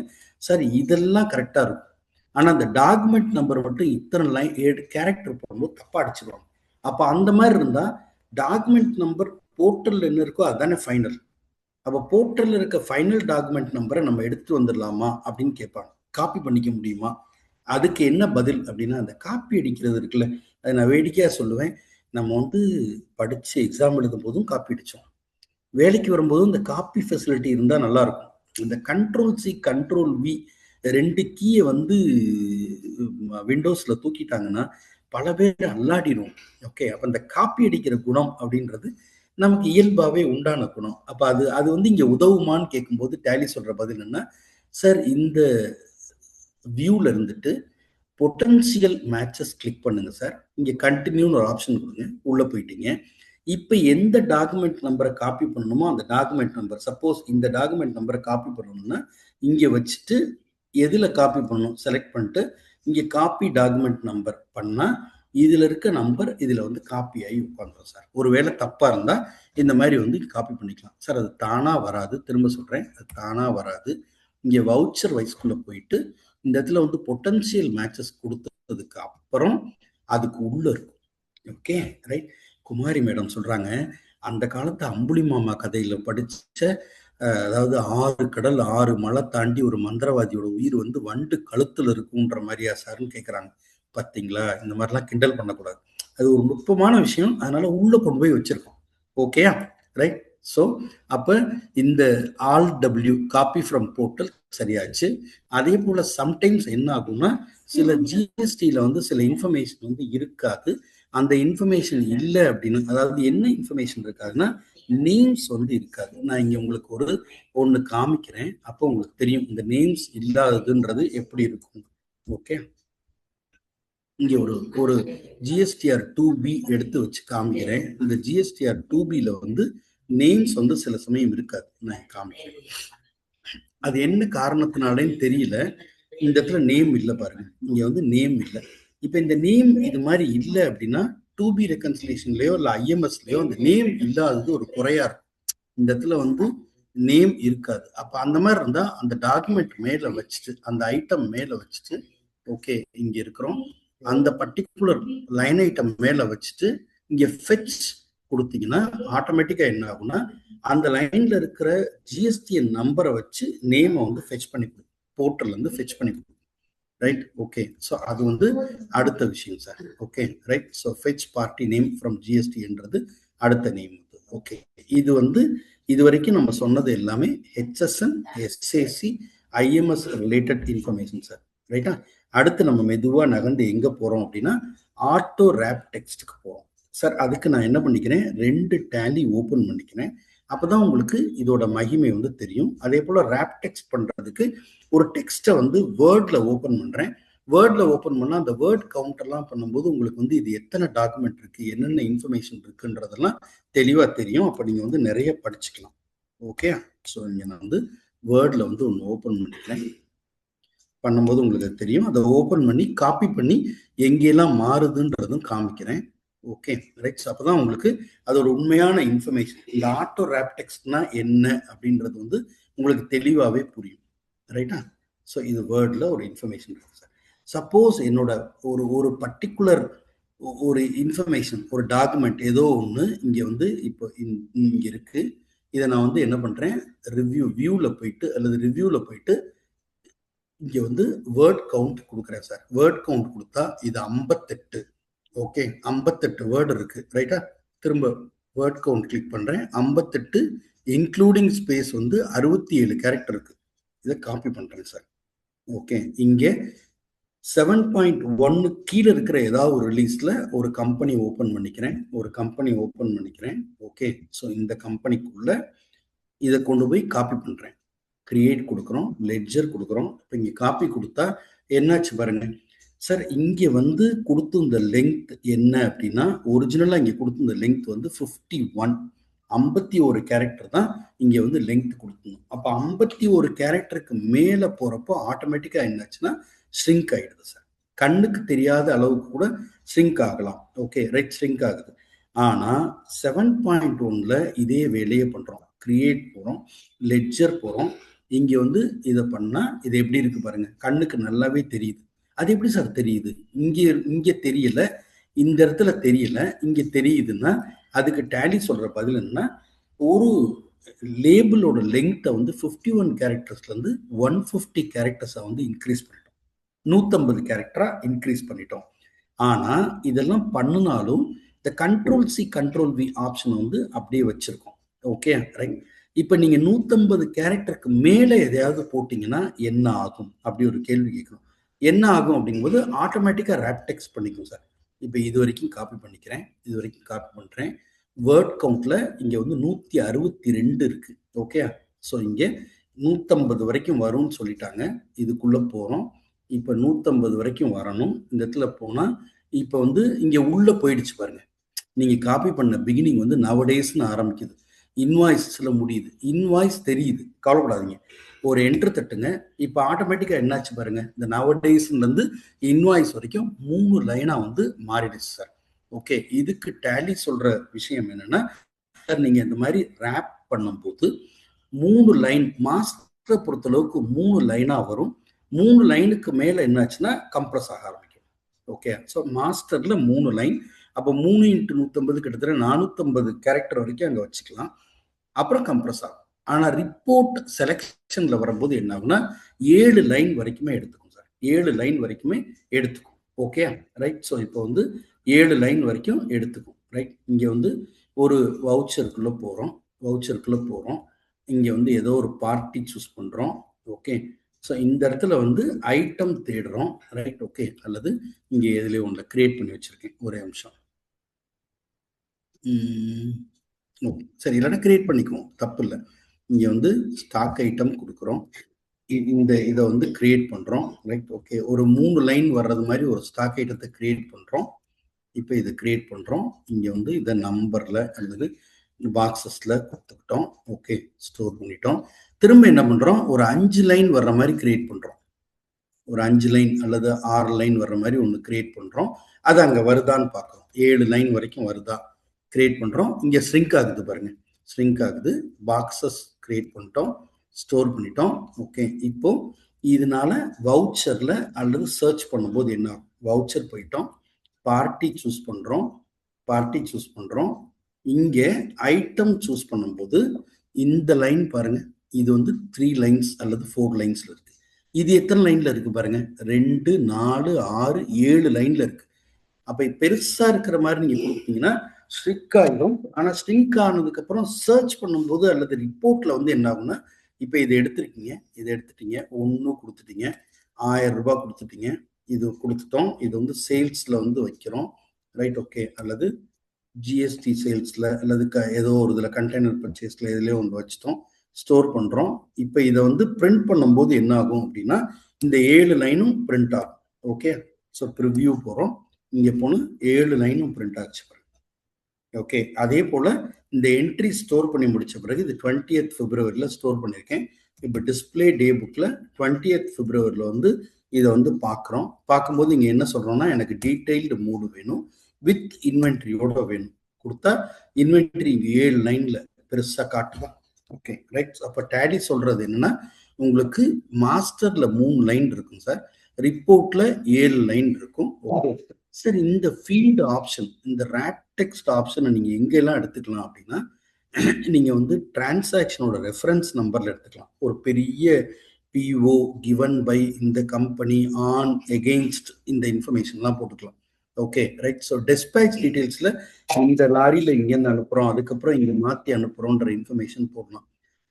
B: சார் இதெல்லாம் கரெக்டாக இருக்கும், ஆனால் அந்த டாக்குமெண்ட் நம்பர் மட்டும் இத்தனை லைன் 7 கேரக்டர் போடும்போது தப்பாக அடிச்சிடுவாங்க. அப்போ அந்த மாதிரி இருந்தால் டாக்குமெண்ட் நம்பர் போர்ட்டலில் என்ன இருக்கோ அதுதானே ஃபைனல். அப்போ போர்ட்டலில் இருக்க ஃபைனல் டாக்குமெண்ட் நம்பரை நம்ம எடுத்துட்டு வந்துடலாமா அப்படின்னு கேட்பாங்க. காப்பி பண்ணிக்க முடியுமா? அதுக்கு என்ன பதில் அப்படின்னா, அந்த காப்பி அடிக்கிறது இருக்குல்ல, அதை நான் வேடிக்கையாக சொல்லுவேன். நம்ம வந்து படித்து எக்ஸாம் எழுதும் போதும் காப்பி அடித்தோம், வேலைக்கு வரும்போதும் இந்த காப்பி ஃபெசிலிட்டி இருந்தால் நல்லாயிருக்கும். இந்த Ctrl+C Ctrl+V 2 கீயை வந்து விண்டோஸில் தூக்கிட்டாங்கன்னா பல பேர் அல்லாடிடும். ஓகே, அப்போ இந்த காப்பி அடிக்கிற குணம் அப்படின்றது நமக்கு இயல்பாகவே உண்டான குணம். அப்போ அது வந்து இங்கே உதவுமான்னு கேட்கும்போது டேலி சொல்கிற பதில் என்ன, சார் இந்த வியூவில் இருந்துட்டு பொட்டன்சியல் மேட்சஸ் கிளிக் பண்ணுங்க சார், இங்கே கண்டினியூன்னு ஒரு ஆப்ஷன் கொடுங்க, உள்ளே போயிட்டீங்க. இப்போ எந்த டாக்குமெண்ட் நம்பரை காப்பி பண்ணணுமோ அந்த டாக்குமெண்ட் நம்பர், சப்போஸ் இந்த டாக்குமெண்ட் நம்பரை காப்பி பண்ணணும்னா இங்கே வச்சுட்டு எதில் காப்பி பண்ணணும் செலக்ட் பண்ணிட்டு இங்கே காப்பி டாக்குமெண்ட் நம்பர் பண்ணால் இதில் இருக்க நம்பர் இதில் வந்து காப்பி ஆகி உட்காந்துரும் சார். ஒருவேளை தப்பாக இருந்தால் இந்த மாதிரி வந்து காப்பி பண்ணிக்கலாம் சார். அது தானாக வராது, திரும்ப சொல்கிறேன், அது தானாக வராது. இங்கே வவுச்சர் வைஸ்குள்ளே போயிட்டு இந்த இடத்துல வந்து பொட்டன்சியல் மேட்சஸ் கொடுத்ததுக்கு அப்புறம் அதுக்கு உள்ள இருக்கும். Okay right. குமாரி மேடம் சொல்றாங்க, அந்த காலத்து அம்புலி மாமா கதையில படிச்ச, அதாவது 6 கடல் 6 மலை தாண்டி ஒரு மந்திரவாதியோட உயிர் வந்து வண்டு கழுத்துல இருக்குன்ற மாதிரியா சார்னு கேட்குறாங்க. பார்த்தீங்களா, இந்த மாதிரிலாம் கிண்டல் பண்ணக்கூடாது, அது ஒரு நுட்பமான விஷயம், அதனால உள்ள கொண்டு போய் வச்சிருக்கோம். ஓகேயா ரைட். ஸோ அப்போ இந்த all W copy from portal சரியாச்சு. அதே போல் சம்டைம்ஸ் என்ன ஆகும்னா, சில ஜிஎஸ்டியில் வந்து சில இன்ஃபர்மேஷன் வந்து இருக்காது. அந்த இன்ஃபர்மேஷன் இல்லை அப்படின்னு, அதாவது என்ன இன்ஃபர்மேஷன் இருக்காதுன்னா நேம்ஸ் வந்து இருக்காது. நான் இங்கே உங்களுக்கு ஒன்று காமிக்கிறேன், அப்போ உங்களுக்கு தெரியும் இந்த நேம்ஸ் இல்லாததுன்றது எப்படி இருக்கும். ஓகே, இங்கே ஒரு ஜிஎஸ்டிஆர் 2B எடுத்து வச்சு காமிக்கிறேன். இந்த ஜிஎஸ்டிஆர் 2Bல வந்து நேம்ஸ் வந்து சில சமயம் இருக்காது. நான் காமிக்கிறேன், அது என்ன காரணத்தினாலேன்னு தெரியல. இந்த இடத்துல நேம் இல்லை பாருங்க, இங்க வந்து நேம் இல்லை. இப்போ இந்த நேம் இது மாதிரி இல்லை அப்படின்னா 2B ரெக்கன்சிலேஷன்லயோ இல்லை ஐஎம்எஸ்லயோ அந்த நேம் இல்லாதது ஒரு குறையா இருக்கும். இந்த இடத்துல வந்து நேம் இருக்காது. அப்போ அந்த மாதிரி இருந்தால் அந்த டாக்குமெண்ட் மேலே வச்சுட்டு, அந்த ஐட்டம் மேலே வச்சுட்டு, ஓகே இங்கே இருக்கிறோம், அந்த பர்டிகுலர் லைன் ஐட்டம் மேலே வச்சுட்டு இங்கே ஃபெச் கொடுத்தீங்கன்னா ஆட்டோமேட்டிக்காக என்ன ஆகும்னா, அந்த லைன்ல இருக்கிற ஜிஎஸ்டிஎன் நம்பரை வச்சு நேமை வந்து ஃபெச் பண்ணி கொடுக்கும், போர்ட்டல்லேருந்து ஃபெச் பண்ணி கொடுக்கும். Right okay. ஸோ அது வந்து அடுத்த விஷயம் sir. Okay right. So fetch party name from ஜிஎஸ்டின்றது அடுத்த நேம். ஓகே, இது வந்து இது வரைக்கும் நம்ம சொன்னது எல்லாமே HSN SAC IMS related information sir. ரைட்டா. அடுத்து நம்ம மெதுவாக நகர்ந்து எங்கே போகிறோம் அப்படின்னா ஆட்டோ ரேப் டெக்ஸ்ட்டுக்கு போகிறோம் சார். அதுக்கு நான் என்ன பண்ணிக்கிறேன், 2 டேலி ஓப்பன் பண்ணிக்கிறேன், அப்போதான் உங்களுக்கு இதோட மகிமை வந்து தெரியும். அதே போல் ரேப் டெக்ஸ்ட் பண்ணுறதுக்கு ஒரு டெக்ஸ்ட்டை வந்து வேர்டில் ஓப்பன் பண்ணுறேன். வேர்டில் ஓப்பன் பண்ணால் அந்த வேர்ட் கவுண்டர்லாம் பண்ணும்போது உங்களுக்கு வந்து இது எத்தனை டாக்குமெண்ட் இருக்குது, என்னென்ன இன்ஃபர்மேஷன் இருக்குன்றதெல்லாம் தெளிவாக தெரியும். அப்போ நீங்கள் வந்து நிறைய படிச்சுக்கலாம். ஓகே. ஸோ இங்கே நான் வந்து வேர்டில் வந்து ஒன்று ஓப்பன் பண்ணிக்கிறேன், பண்ணும்போது உங்களுக்கு தெரியும். அதை ஓப்பன் பண்ணி காப்பி பண்ணி எங்கெல்லாம் மாறுதுன்றதும் காமிக்கிறேன். Okay right. ஸோ அப்போ தான் உங்களுக்கு அது ஒரு உண்மையான இன்ஃபர்மேஷன். இந்த ஆட்டோ ரேப் டெக்ஸ்ட்னா என்ன அப்படின்றது வந்து உங்களுக்கு தெளிவாகவே புரியும். ரைட்டா. ஸோ இது வேர்டில் ஒரு இன்ஃபர்மேஷன் இருக்குது சார். சப்போஸ் என்னோட ஒரு பர்டிகுலர் ஒரு இன்ஃபர்மேஷன், ஒரு டாக்குமெண்ட் ஏதோ ஒன்று இங்கே வந்து இப்போ இங்கே இருக்குது, இதை நான் வந்து என்ன பண்ணுறேன், வியூவில் போயிட்டு அல்லது ரிவ்யூவில் போயிட்டு இங்கே வந்து வேர்ட் கவுண்ட் கொடுக்குறேன் சார். வேர்ட் கவுண்ட் கொடுத்தா இது 58. ஓகே, 58 வேர்டு இருக்கு. ரைட்டா. திரும்ப வேர்ட் கவுண்ட் கிளிக் பண்றேன், 58 இன்க்ளூடிங் ஸ்பேஸ் வந்து 67 கேரக்டர் இருக்கு. இதை காப்பி பண்றேன் சார். ஓகே, இங்கே 7.1 கீழே இருக்கிற ஏதாவது ஒரு ரிலீஸ்ல ஒரு கம்பெனி ஓப்பன் பண்ணிக்கிறேன். ஓகே, ஸோ இந்த கம்பெனிக்குள்ள இதை கொண்டு போய் காப்பி பண்றேன். கிரியேட் கொடுக்குறோம், லெட்ஜர் கொடுக்குறோம். இப்போ இங்கே காப்பி கொடுத்தா என்னாச்சு பாருங்க, சார் இங்கே வந்து கொடுத்திருந்த லெங்த் என்ன அப்படின்னா ஒரிஜினலாக இங்கே கொடுத்திருந்த லெங்த் வந்து 51 கேரக்டர் தான் இங்கே வந்து லெங்த் கொடுக்கணும். அப்போ 51 கேரக்டருக்கு மேலே போகிறப்போ ஆட்டோமேட்டிக்காக என்னாச்சுன்னா ஷ்ரிங்க் ஆகிடுது சார். கண்ணுக்கு தெரியாத அளவுக்கு கூட ஷ்ரிங்க் ஆகலாம். ஓகே ரைட், ஷ்ரிங்க் ஆகுது. ஆனால் 7.1ல் இதே வேலையை பண்ணுறோம். கிரியேட் போகிறோம், லெட்ஜர் போகிறோம். இங்கே வந்து இதை பண்ணால் இது எப்படி இருக்கு பாருங்க, கண்ணுக்கு நல்லாவே தெரியுது. அது எப்படி சார் தெரியுது? இங்கே தெரியல, இந்த இடத்துல தெரியல, இங்கே தெரியுதுன்னா அதுக்கு டேலி சொல்கிற பதில் என்னன்னா, ஒரு லேபிளோட லெங்க்த்தை வந்து 51 கேரக்டர்ஸ்லேருந்து 150 கேரக்டர்ஸை வந்து இன்க்ரீஸ் பண்ணிட்டோம். 150 கேரக்டராக இன்க்ரீஸ் பண்ணிட்டோம். ஆனால் இதெல்லாம் பண்ணினாலும் இந்த கண்ட்ரோல்-C கண்ட்ரோல்-V ஆப்ஷனை வந்து அப்படியே வச்சுருக்கோம். Okay right. இப்போ நீங்கள் 150 கேரக்டருக்கு மேலே எதையாவது போட்டிங்கன்னா என்ன ஆகும் அப்படி ஒரு கேள்வி கேட்கணும். என்ன ஆகும் அப்படிங்கும்போது ஆட்டோமேட்டிக்காக ரேப் டெக்ஸ்ட் பண்ணிக்கும் சார். இப்போ இது வரைக்கும் காப்பி பண்ணிக்கிறேன், இது வரைக்கும் காப்பி பண்ணுறேன். வேர்ட் கவுண்ட்டில் இங்கே வந்து 162 இருக்குது. ஓகே, ஸோ இங்கே 150 வரைக்கும் வரும்னு சொல்லிட்டாங்க. இதுக்குள்ளே போகிறோம். இப்போ 150 வரைக்கும் வரணும். இந்த இடத்துல போனால் இப்போ வந்து இங்கே உள்ளே போயிடுச்சு பாருங்க. நீங்கள் காப்பி பண்ண பிகினிங் வந்து நவடேஸ்ன்னு ஆரம்பிக்குது, இன்வாய்ஸில் முடியுது. இன்வாய்ஸ் தெரியுது, கவலைப்படாதீங்க. ஒரு என்ட்ரு தட்டுங்க. இப்போ ஆட்டோமேட்டிக்காக என்னாச்சு பாருங்க, இந்த நவடேஸ்லேருந்து இன்வாய்ஸ் வரைக்கும் 3 லைனாக வந்து மாறிடுச்சு சார். ஓகே, இதுக்கு டேலி சொல்கிற விஷயம் என்னென்னா சார், நீங்கள் இந்த மாதிரி ரேப் பண்ணும்போது 3 லைன் மாஸ்டரை பொறுத்தளவுக்கு 3 லைனாக வரும். 3 லைனுக்கு மேலே என்னாச்சுன்னா கம்ப்ரஸ் ஆக ஆரம்பிக்கும். ஓகே, ஸோ மாஸ்டரில் 3 லைன். அப்போ 3 × 150 கிட்டத்தட்ட 450 கேரக்டர் வரைக்கும் அங்கே வச்சுக்கலாம். அப்புறம் கம்ப்ரஸ் ஆகும். ஆனால் ரிப்போர்ட் செலெக்ஷனில் வரும்போது என்ன ஆகுனா 7 லைன் வரைக்குமே எடுத்துக்கும் சார். 7 லைன் வரைக்குமே எடுத்துக்கும். Okay right. ஸோ இப்போ வந்து 7 லைன் வரைக்கும் எடுத்துக்கும். ரைட். இங்கே வந்து ஒரு வவுச்சருக்குள்ளே போகிறோம். இங்கே வந்து ஏதோ ஒரு பார்ட்டி சூஸ் பண்ணுறோம். ஓகே, ஸோ இந்த இடத்துல வந்து ஐட்டம் தேடுறோம். ரைட். ஓகே, அல்லது இங்கே எதுலேயே ஒன்றில் கிரியேட் பண்ணி வச்சுருக்கேன். ஒரே நிமிஷம். ஓகே சரி, இல்லைன்னா கிரியேட் பண்ணிக்குவோம், தப்பு இல்லை. இங்கே வந்து ஸ்டாக் ஐட்டம் கொடுக்குறோம். இதை வந்து கிரியேட் பண்ணுறோம். ரைட். ஓகே, ஒரு 3 லைன் வர்றது மாதிரி ஒரு ஸ்டாக் ஐட்டத்தை கிரியேட் பண்ணுறோம். இப்போ இதை கிரியேட் பண்ணுறோம். இங்கே வந்து இதை நம்பரில் அல்லது பாக்ஸஸில் கொடுத்துக்கிட்டோம். ஓகே, ஸ்டோர் பண்ணிட்டோம். திரும்ப என்ன பண்ணுறோம், ஒரு 5 லைன் வர்ற மாதிரி கிரியேட் பண்ணுறோம். ஒரு 5 லைன் அல்லது 6 லைன் வர்ற மாதிரி ஒன்று கிரியேட் பண்ணுறோம். அது அங்கே வருதான்னு பார்க்குறோம். 7 லைன் வரைக்கும் வருதா கிரியேட் பண்ணுறோம். இங்கே ஸ்ரிங்க் ஆகுது பாருங்க, ஸ்ரிங்க் ஆகுது. பாக்ஸஸ் கிரியேட் பண்ணிட்டோம், ஸ்டோர் பண்ணிட்டோம். ஓகே, இப்போ இதனால வவுச்சரில் அல்லது சர்ச் பண்ணும்போது என்ன ஆகும், வவுச்சர் போயிட்டோம், பார்ட்டி சூஸ் பண்ணுறோம். இங்கே ஐட்டம் சூஸ் பண்ணும்போது இந்த லைன் பாருங்க, இது வந்து 3 லைன்ஸ் அல்லது 4 லைன்ஸ்ல இருக்கு. இது எத்தனை லைன்ல இருக்கு பாருங்க, 2, 4, 6, 7 லைன்ல இருக்கு. அப்ப பெருசா இருக்கிற மாதிரி நீங்க கொடுத்தீங்கன்னா ஸ்ட்ரிக் ஆகிடும். ஆனா ஸ்ட்ரிங்க் ஆனதுக்கு அப்புறம் சர்ச் பண்ணும்போது அல்லது ரிப்போர்ட்ல வந்து என்ன ஆகும்னா, இப்ப இதை எடுத்துட்டீங்க, 1 கொடுத்துட்டீங்க, 1000 ரூபாய் கொடுத்துட்டீங்க, இது கொடுத்துட்டோம். இது வந்து சேல்ஸ்ல வந்து வைக்கிறோம். ரைட். ஓகே, அல்லது ஜிஎஸ்டி சேல்ஸ்ல அல்லது ஏதோ ஒரு இதுல கண்டெய்னர் பர்ச்சேஸ்ல இதுலயே ஒன்று வச்சுட்டோம், ஸ்டோர் பண்றோம். இப்போ இதை வந்து பிரிண்ட் பண்ணும்போது என்ன ஆகும் அப்படின்னா, இந்த 7 லைனும் பிரிண்ட் ஆகும். ஓகே, ஸோ ப்ரிவ்யூ போகிறோம். இங்கே போனால் 7 லைனும் பிரிண்ட் ஆச்சு. ஓகே, அதே போல் இந்த என்ட்ரி ஸ்டோர் பண்ணி முடிச்ச பிறகு இது 20th February ஸ்டோர் பண்ணியிருக்கேன். இப்போ டிஸ்பிளே டே புக்கில் 20th February வந்து இதை வந்து பார்க்கும்போது இங்கே என்ன சொல்கிறோம்னா, எனக்கு டீட்டெயில்டு மூடு வேணும், வித் இன்வென்ட்ரியோட வேணும். கொடுத்தா இன்வென்ட்ரி 7 லைனில் பெருசாக காட்டுவோம். Okay right. அப்போ டேலி சொல்கிறது என்னன்னா, உங்களுக்கு மாஸ்டரில் 3 லைன் இருக்கும் சார், ரிப்போர்ட்டில் 7 லைன் இருக்கும். ஓகே சார், இந்த ஃபீல்டு ஆப்ஷன், இந்த ரேப் டெக்ஸ்ட் ஆப்ஷனை நீங்கள் எங்கெல்லாம் எடுத்துக்கலாம் அப்படின்னா, நீங்கள் வந்து டிரான்சாக்ஷனோட ரெஃபரன்ஸ் நம்பரில் எடுத்துக்கலாம். ஒரு பெரிய பிஓ கிவன் பை இந்த கம்பெனி ஆன் எகெயின்ஸ்ட் இந்த இன்ஃபர்மேஷன்லாம் போட்டுக்கலாம். Okay right. ஸோ டெஸ்பேச் டீட்டெயில்ஸில் இந்த லாரியில் இங்கேருந்து அனுப்புகிறோம், அதுக்கப்புறம் இங்கே மாற்றி அனுப்புகிறோன்ற இன்ஃபர்மேஷன் போடலாம்.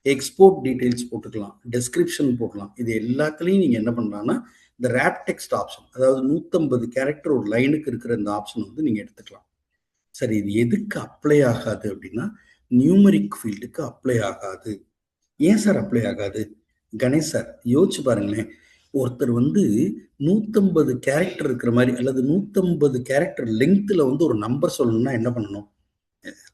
B: எக்ஸ்போர்ட் டீட்டெயில்ஸ் போட்டுக்கலாம், டெஸ்கிரிப்ஷன் போடலாம். இது எல்லாத்துலேயும் நீங்கள் என்ன பண்ணலாம்னா, இந்த ரேப் டெக்ஸ்ட் ஆப்ஷன், அதாவது 150 கேரக்டர் ஒரு லைனுக்கு இருக்கிற இந்த ஆப்ஷன் வந்து நீங்கள் எடுத்துக்கலாம். சரி, இது எதுக்கு அப்ளை ஆகாது அப்படின்னா, நியூமரிக் ஃபீல்டுக்கு அப்ளை ஆகாது. ஏன் சார் அப்ளை ஆகாது? கணேஷ் சார் யோசிச்சு பாருங்களேன். ஒருத்தர் வந்து 150 கேரக்டர் இருக்கிற மாதிரி அல்லது 150 கேரக்டர் லெங்க்த்தில் வந்து ஒரு நம்பர் சொல்லணும்னா என்ன பண்ணணும்?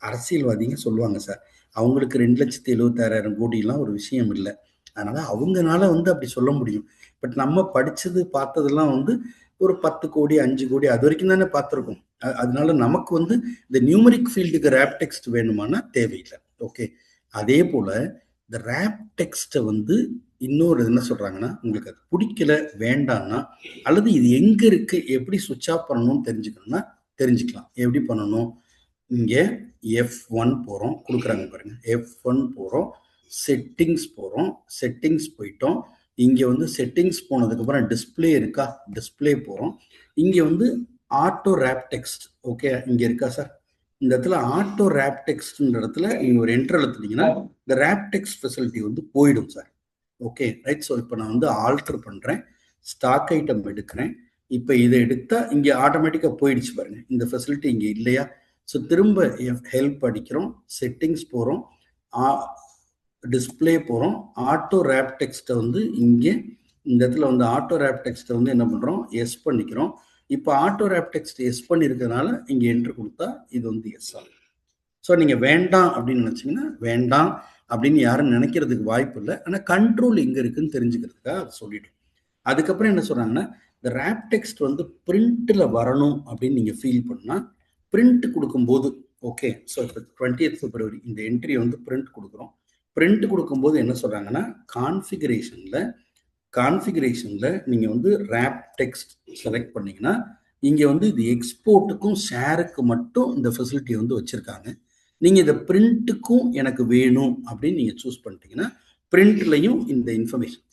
B: அரசியல்வாதிங்க சொல்லுவாங்க சார், அவங்களுக்கு 2,76,000 கோடிலாம் ஒரு விஷயம் இல்லை, அதனால அவங்கனால வந்து அப்படி சொல்ல முடியும். பட் நம்ம படிச்சது பார்த்ததெல்லாம் வந்து ஒரு 10 கோடி 5 கோடி அது வரைக்கும் தானே பார்த்துருக்கோம். அதனால நமக்கு வந்து இந்த நியூமரிக் ஃபீல்டுக்கு ரேப் டெக்ஸ்ட் வேணுமானா தேவையில்லை. ஓகே, அதே போல இந்த ரேப் டெக்ஸ்ட்டை வந்து இன்னொரு என்ன சொல்றாங்கன்னா, உங்களுக்கு அது பிடிக்கல வேண்டாம்னா, அல்லது இது எங்க இருக்கு எப்படி சுவிட்ச் ஆஃப் பண்ணணும்னு தெரிஞ்சுக்கணும்னா தெரிஞ்சுக்கலாம். எப்படி பண்ணணும்? இங்க F1 போறோம், கொடுக்குறாங்க பாருங்க. F1 போறோம், செட்டிங்ஸ் போறோம், செட்டிங்ஸ் போயிட்டோம். இங்க வந்து செட்டிங்ஸ் போனதுக்கு அப்புறம் டிஸ்பிளே இருக்கா, டிஸ்பிளே போறோம். இங்க வந்து ஆட்டோ ரேப் டெக்ஸ்ட், ஓகே இங்க இருக்கா சார்? இந்த இடத்துல ஆட்டோ ரேப் டெக்ஸ்ட்ன்ற இடத்துல நீங்க ஒரு என்டர் அழுத்துனீங்கன்னா இந்த ரேப் டெக்ஸ்ட் ஃபெசிலிட்டி வந்து போயிடும் சார். Okay right. ஸோ இப்போ நான் வந்து ஆல்டர் பண்றேன், ஸ்டாக் ஐட்டம் எடுக்கிறேன். இப்போ இதை எடுத்தா இங்க ஆட்டோமேட்டிக்கா போயிடுச்சு பாருங்க, இந்த ஃபெசிலிட்டி இங்க இல்லையா? ஸோ திரும்ப ஹெல்ப் அடிக்கிறோம், செட்டிங்ஸ் போறோம், டிஸ்பிளே போறோம், ஆட்டோ ரேப் டெக்ஸ்ட்டை வந்து இங்கே இந்த இடத்துல வந்து ஆட்டோ ரேப் டெக்ஸ்ட்டை வந்து என்ன பண்றோம், எஸ் பண்ணிக்கிறோம். இப்போ ஆட்டோ ரேப் டெக்ஸ்ட் எஸ் பண்ணியிருக்கிறதுனால இங்க என்ட்ரு கொடுத்தா இது வந்து எஸ் ஆகும். ஸோ நீங்க வேண்டாம் அப்படின்னு நினைச்சீங்கன்னா வேண்டாம் அப்படின்னு யாரும் நினைக்கிறதுக்கு வாய்ப்பு இல்லை. ஆனால் கண்ட்ரோல் எங்க இருக்குன்னு தெரிஞ்சுக்கிறதுக்காக அதை சொல்லிட்டோம். அதுக்கப்புறம் என்ன சொல்றாங்கன்னா, இந்த ரேப் டெக்ஸ்ட் வந்து பிரிண்ட்ல வரணும் அப்படின்னு நீங்க ஃபீல் பண்ணா பிரிண்ட் கொடுக்கும்போது, ஓகே ஸோ இப்போ 20th February இந்த என்ட்ரி வந்து பிரிண்ட் கொடுக்குறோம். பிரிண்ட் கொடுக்கும்போது என்ன சொல்றாங்கன்னா, கான்ஃபிகரேஷன்ல நீங்க வந்து ரேப் டெக்ஸ்ட் செலக்ட் பண்ணீங்கன்னா இங்க வந்து இது எக்ஸ்போர்ட்டுக்கும் ஷேருக்கு மட்டும் இந்த ஃபெசிலிட்டி வந்து வச்சிருக்காங்க. நீங்க இதை பிரிண்ட்டுக்கும் எனக்கு வேணும் அப்படின்னு நீங்க சூஸ் பண்ணிட்டீங்கன்னா பிரிண்ட்லையும் இந்த இன்ஃபர்மேஷன்,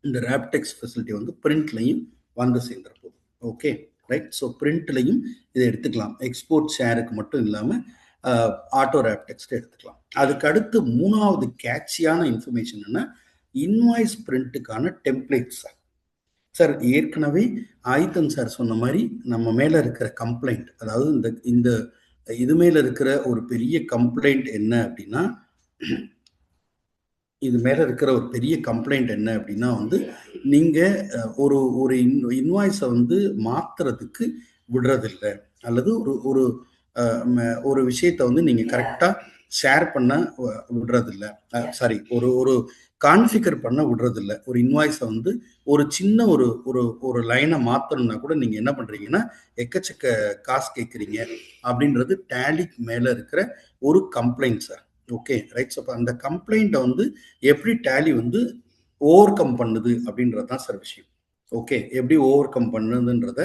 B: இந்த ரேப் டெக்ஸ்ட் ஃபெசிலிட்டி வந்து பிரிண்ட்லையும் வந்து சேர்ந்துட போகுது. Okay right. ஸோ பிரிண்ட்லையும் இதை எடுத்துக்கலாம், எக்ஸ்போர்ட் ஷேருக்கு மட்டும் இல்லாமல் ஆட்டோ ரேப் டெக்ஸ்ட் எடுத்துக்கலாம். அதுக்கு அடுத்து மூணாவது கேட்சியான இன்ஃபர்மேஷன் என்ன, இன்வாய்ஸ் பிரிண்ட்டுக்கான டெம்ப்ளேட்ஸ் சார். சார் ஏற்கனவே ஆயுதன் சார் சொன்ன மாதிரி நம்ம மேல இருக்கிற கம்ப்ளைண்ட், அதாவது இந்த இந்த இது மேல இருக்கிற ஒரு பெரிய கம்ப்ளைண்ட் என்ன அப்படின்னா, இது மேல இருக்கிற ஒரு பெரிய கம்ப்ளைண்ட் என்ன அப்படின்னா வந்து நீங்க ஒரு ஒரு இன்வாய்ஸை வந்து மாத்துறதுக்கு விடுறதில்லை, அல்லது ஒரு ஒரு ஒரு விஷயத்தை வந்து நீங்க கரெக்டா ஷேர் பண்ண விடுறதில்லை, சாரி ஒரு ஒரு கான்ஃபிகர் பண்ண விடுறதில்லை. ஒரு இன்வாய்ஸை வந்து ஒரு சின்ன ஒரு ஒரு ஒரு லைனை மாற்றணும்னா கூட நீங்க என்ன பண்றீங்கன்னா எக்கச்சக்க காசு கேட்குறீங்க அப்படின்றது டேலிக்கு மேல இருக்கிற ஒரு complaint sir. Okay right. So அந்த கம்ப்ளைண்ட்டை வந்து எப்படி டேலி வந்து ஓவர் கம் பண்ணுது அப்படின்றது தான் சார் விஷயம். ஓகே, எப்படி ஓவர் கம் பண்ணுதுன்றத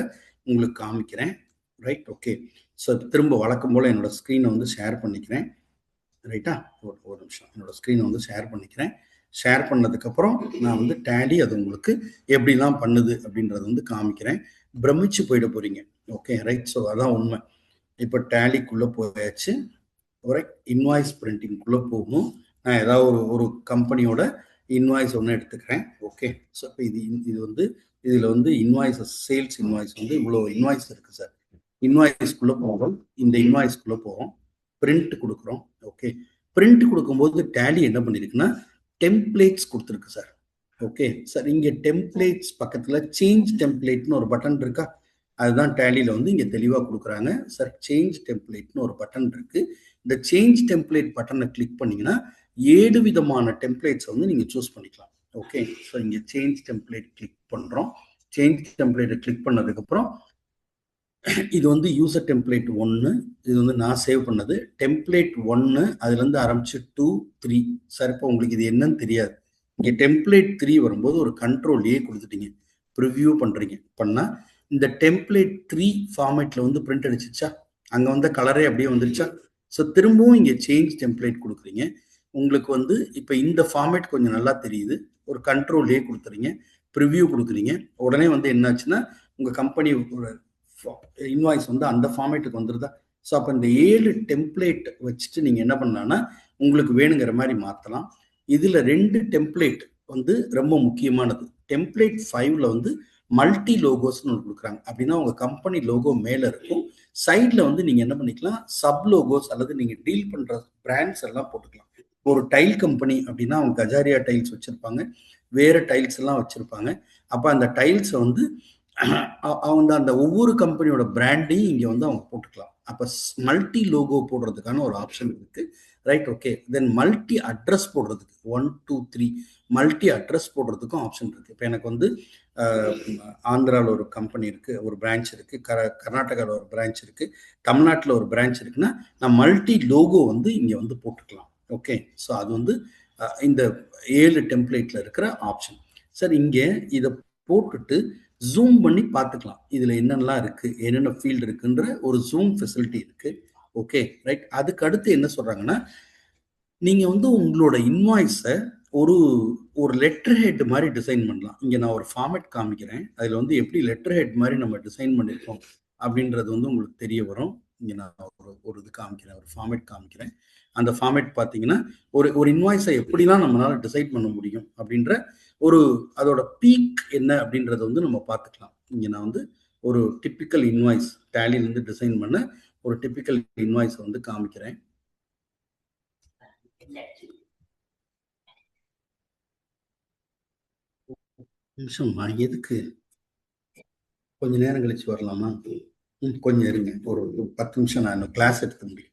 B: உங்களுக்கு காமிக்கிறேன். ரைட். ஓகே, ஸோ திரும்ப வழக்கம் போல் என்னோட ஸ்க்ரீனை வந்து ஷேர் பண்ணிக்கிறேன். ரைட்டா, ஒரு நிமிஷம் என்னோட ஸ்க்ரீனை வந்து ஷேர் பண்ணிக்கிறேன். ஷேர் பண்ணதுக்கப்புறம் நான் வந்து டேலி அது உங்களுக்கு எப்படிலாம் பண்ணுது அப்படின்றத வந்து காமிக்கிறேன். பிரமிச்சு போயிட போறீங்க. Okay right. ஸோ அதான் உண்மை. இப்போ டேலிக்குள்ளே போயாச்சு. இன்வாய்ஸ் பிரிண்டிங்குள்ளே போகணும். நான் ஏதாவது ஒரு ஒரு கம்பெனியோட இன்வாய்ஸ் ஒன்று எடுத்துக்கிறேன். ஓகே, ஸோ இப்போ இது வந்து இதில் வந்து இன்வாய்ஸஸ், சேல்ஸ் இன்வாய்ஸ் வந்து இவ்வளோ இன்வாய்ஸ் இருக்குது சார். இன்வாய்ஸ்க்குள்ளே போகிறோம், இந்த இன்வாய்ஸ்க்குள்ளே போகிறோம், பிரிண்ட் கொடுக்குறோம். ஓகே, பிரிண்ட் கொடுக்கும்போது டேலி என்ன பண்ணியிருக்குன்னா டெம்ப்ளேட்ஸ் கொடுத்துருக்கு சார். ஓகே சார், இங்கே டெம்ப்ளேட்ஸ் பக்கத்தில் சேஞ்ச் டெம்ப்ளேட்னு ஒரு பட்டன் இருக்கா, அதுதான் டேலியில் வந்து இங்கே தெளிவாக கொடுக்குறாங்க சார். சேஞ்ச் டெம்ப்ளேட்னு ஒரு பட்டன் இருக்கு. இந்த சேஞ்ச் டெம்ப்ளேட் பட்டனை கிளிக் பண்ணீங்கன்னா 7 விதமான டெம்ப்ளேட்ஸ் வந்து நீங்கள் சூஸ் பண்ணிக்கலாம். ஓகே, ஸோ இங்கே சேஞ்ச் டெம்ப்ளேட் கிளிக் பண்ணுறோம். சேஞ்ச் டெம்ப்ளேட்டை கிளிக் பண்ணதுக்கப்புறம் இது வந்து யூசர் டெம்ப்ளேட் 1, இது வந்து நான் சேவ் பண்ணது டெம்ப்ளேட் 1, அதுலேருந்து ஆரம்பிச்சு 2, 3 சார். இப்போ உங்களுக்கு இது என்னன்னு தெரியாது. இங்கே டெம்ப்ளேட் 3 வரும்போது ஒரு கண்ட்ரோல் ஏ கொடுத்துட்டீங்க, ப்ரிவ்யூ பண்ணுறீங்க. பண்ணால் இந்த டெம்ப்ளேட் 3 ஃபார்மேட்டில் வந்து பிரிண்ட் அடிச்சிச்சா, அங்கே வந்து கலரே அப்படியே வந்துருச்சா. ஸோ திரும்பவும் இங்கே சேஞ்ச் டெம்ப்ளேட் கொடுக்குறீங்க. உங்களுக்கு வந்து இப்போ இந்த ஃபார்மேட் கொஞ்சம் நல்லா தெரியுது. ஒரு கண்ட்ரோல் ஏ கொடுத்துறீங்க, ப்ரிவ்யூ கொடுக்குறீங்க. உடனே வந்து என்னாச்சுன்னா உங்கள் கம்பெனி இன்வாய்ஸ் வந்து அந்த ஃபார்மேட்டுக்கு வந்துருதா. ஸோ அப்போ இந்த 7 டெம்ப்ளேட் வச்சுட்டு நீங்கள் என்ன பண்ணலான்னா உங்களுக்கு வேணுங்கிற மாதிரி மாற்றலாம். இதில் 2 டெம்ப்ளேட் வந்து ரொம்ப முக்கியமானது. டெம்ப்ளேட் 5ல் வந்து மல்டி லோகோஸ்னு ஒன்று கொடுக்குறாங்க. அப்படின்னா உங்கள் கம்பெனி லோகோ மேலே இருக்கும், சைடில் வந்து நீங்கள் என்ன பண்ணிக்கலாம் சப் லோகோஸ் அல்லது நீங்கள் டீல் பண்ணுற பிராண்ட்ஸ் எல்லாம் போட்டுக்கலாம். ஒரு டைல் கம்பெனி அப்படின்னா அவங்க கஜாரியா டைல்ஸ் வச்சிருப்பாங்க, வேற டைல்ஸ் எல்லாம் வச்சிருப்பாங்க. அப்ப அந்த டைல்ஸை வந்து அவங்க அந்த ஒவ்வொரு கம்பெனியோட பிராண்டையும் இங்க வந்து அவங்க போட்டுக்கலாம். அப்ப மல்டி லோகோ போடுறதுக்கான ஒரு ஆப்ஷன் இருக்கு. Right, okay. தென் மல்டி அட்ரஸ் போடுறதுக்கு 1 2 3 மல்டி அட்ரஸ் போடுறதுக்கும் ஆப்ஷன் இருக்கு. இப்போ எனக்கு வந்து ஆந்திராவில் ஒரு கம்பெனி இருக்கு, ஒரு பிரான்ச் இருக்கு, கர்நாடகாவில் ஒரு பிரான்ச் இருக்கு, தமிழ்நாட்டில் ஒரு பிரான்ச் இருக்குன்னா நான் மல்டி லோகோ வந்து இங்க வந்து போட்டுக்கலாம். ஓகே, ஸோ அது வந்து இந்த 7 டெம்ப்ளேட்ல இருக்கிற ஆப்ஷன். சார் இங்கே இதை போட்டுட்டு ஜூம் பண்ணி பார்த்துக்கலாம் இதுல என்னென்னலாம் இருக்கு, என்னென்ன ஃபீல்டு இருக்குன்ற ஒரு ஜூம் ஃபெசிலிட்டி இருக்கு. Okay, right. அதுக்கு அடுத்து என்ன சொல்றாங்கன்னா, நீங்க வந்து உங்களோட இன்வாய்ஸை ஒரு ஒரு லெட்டர் ஹெட் மாதிரி டிசைன் பண்ணலாம். இங்க நான் ஒரு ஃபார்மேட் காமிக்கிறேன். அதுல வந்து எப்படி லெட்டர் ஹெட் மாதிரி நம்ம டிசைன் பண்ணியிருக்கோம் அப்படின்றது வந்து உங்களுக்கு தெரிய வரும். இங்க நான் ஒரு இது காமிக்கிறேன், ஒரு ஃபார்மேட் காமிக்கிறேன். அந்த ஃபார்மேட் பார்த்தீங்கன்னா ஒரு இன்வாய்ஸை எப்படிலாம் நம்மளால டிசைட் பண்ண முடியும் அப்படின்ற ஒரு அதோட பீக் என்ன அப்படின்றத வந்து நம்ம பார்த்துக்கலாம். இங்க நான் வந்து ஒரு டிப்பிக்கல் இன்வாய்ஸ் டேலியிலேருந்து டிசைன் பண்ண ஒரு டிப்பிக்கல் இன்வாய்ஸை வந்து காமிக்கிறேன். நிமிஷம்மா, எதுக்கு கொஞ்ச நேரம் கழிச்சு வரலாமா? கொஞ்சம் இருங்க, ஒரு 10 நிமிஷம் நான் கிளாஸ் எடுக்க முடியும்.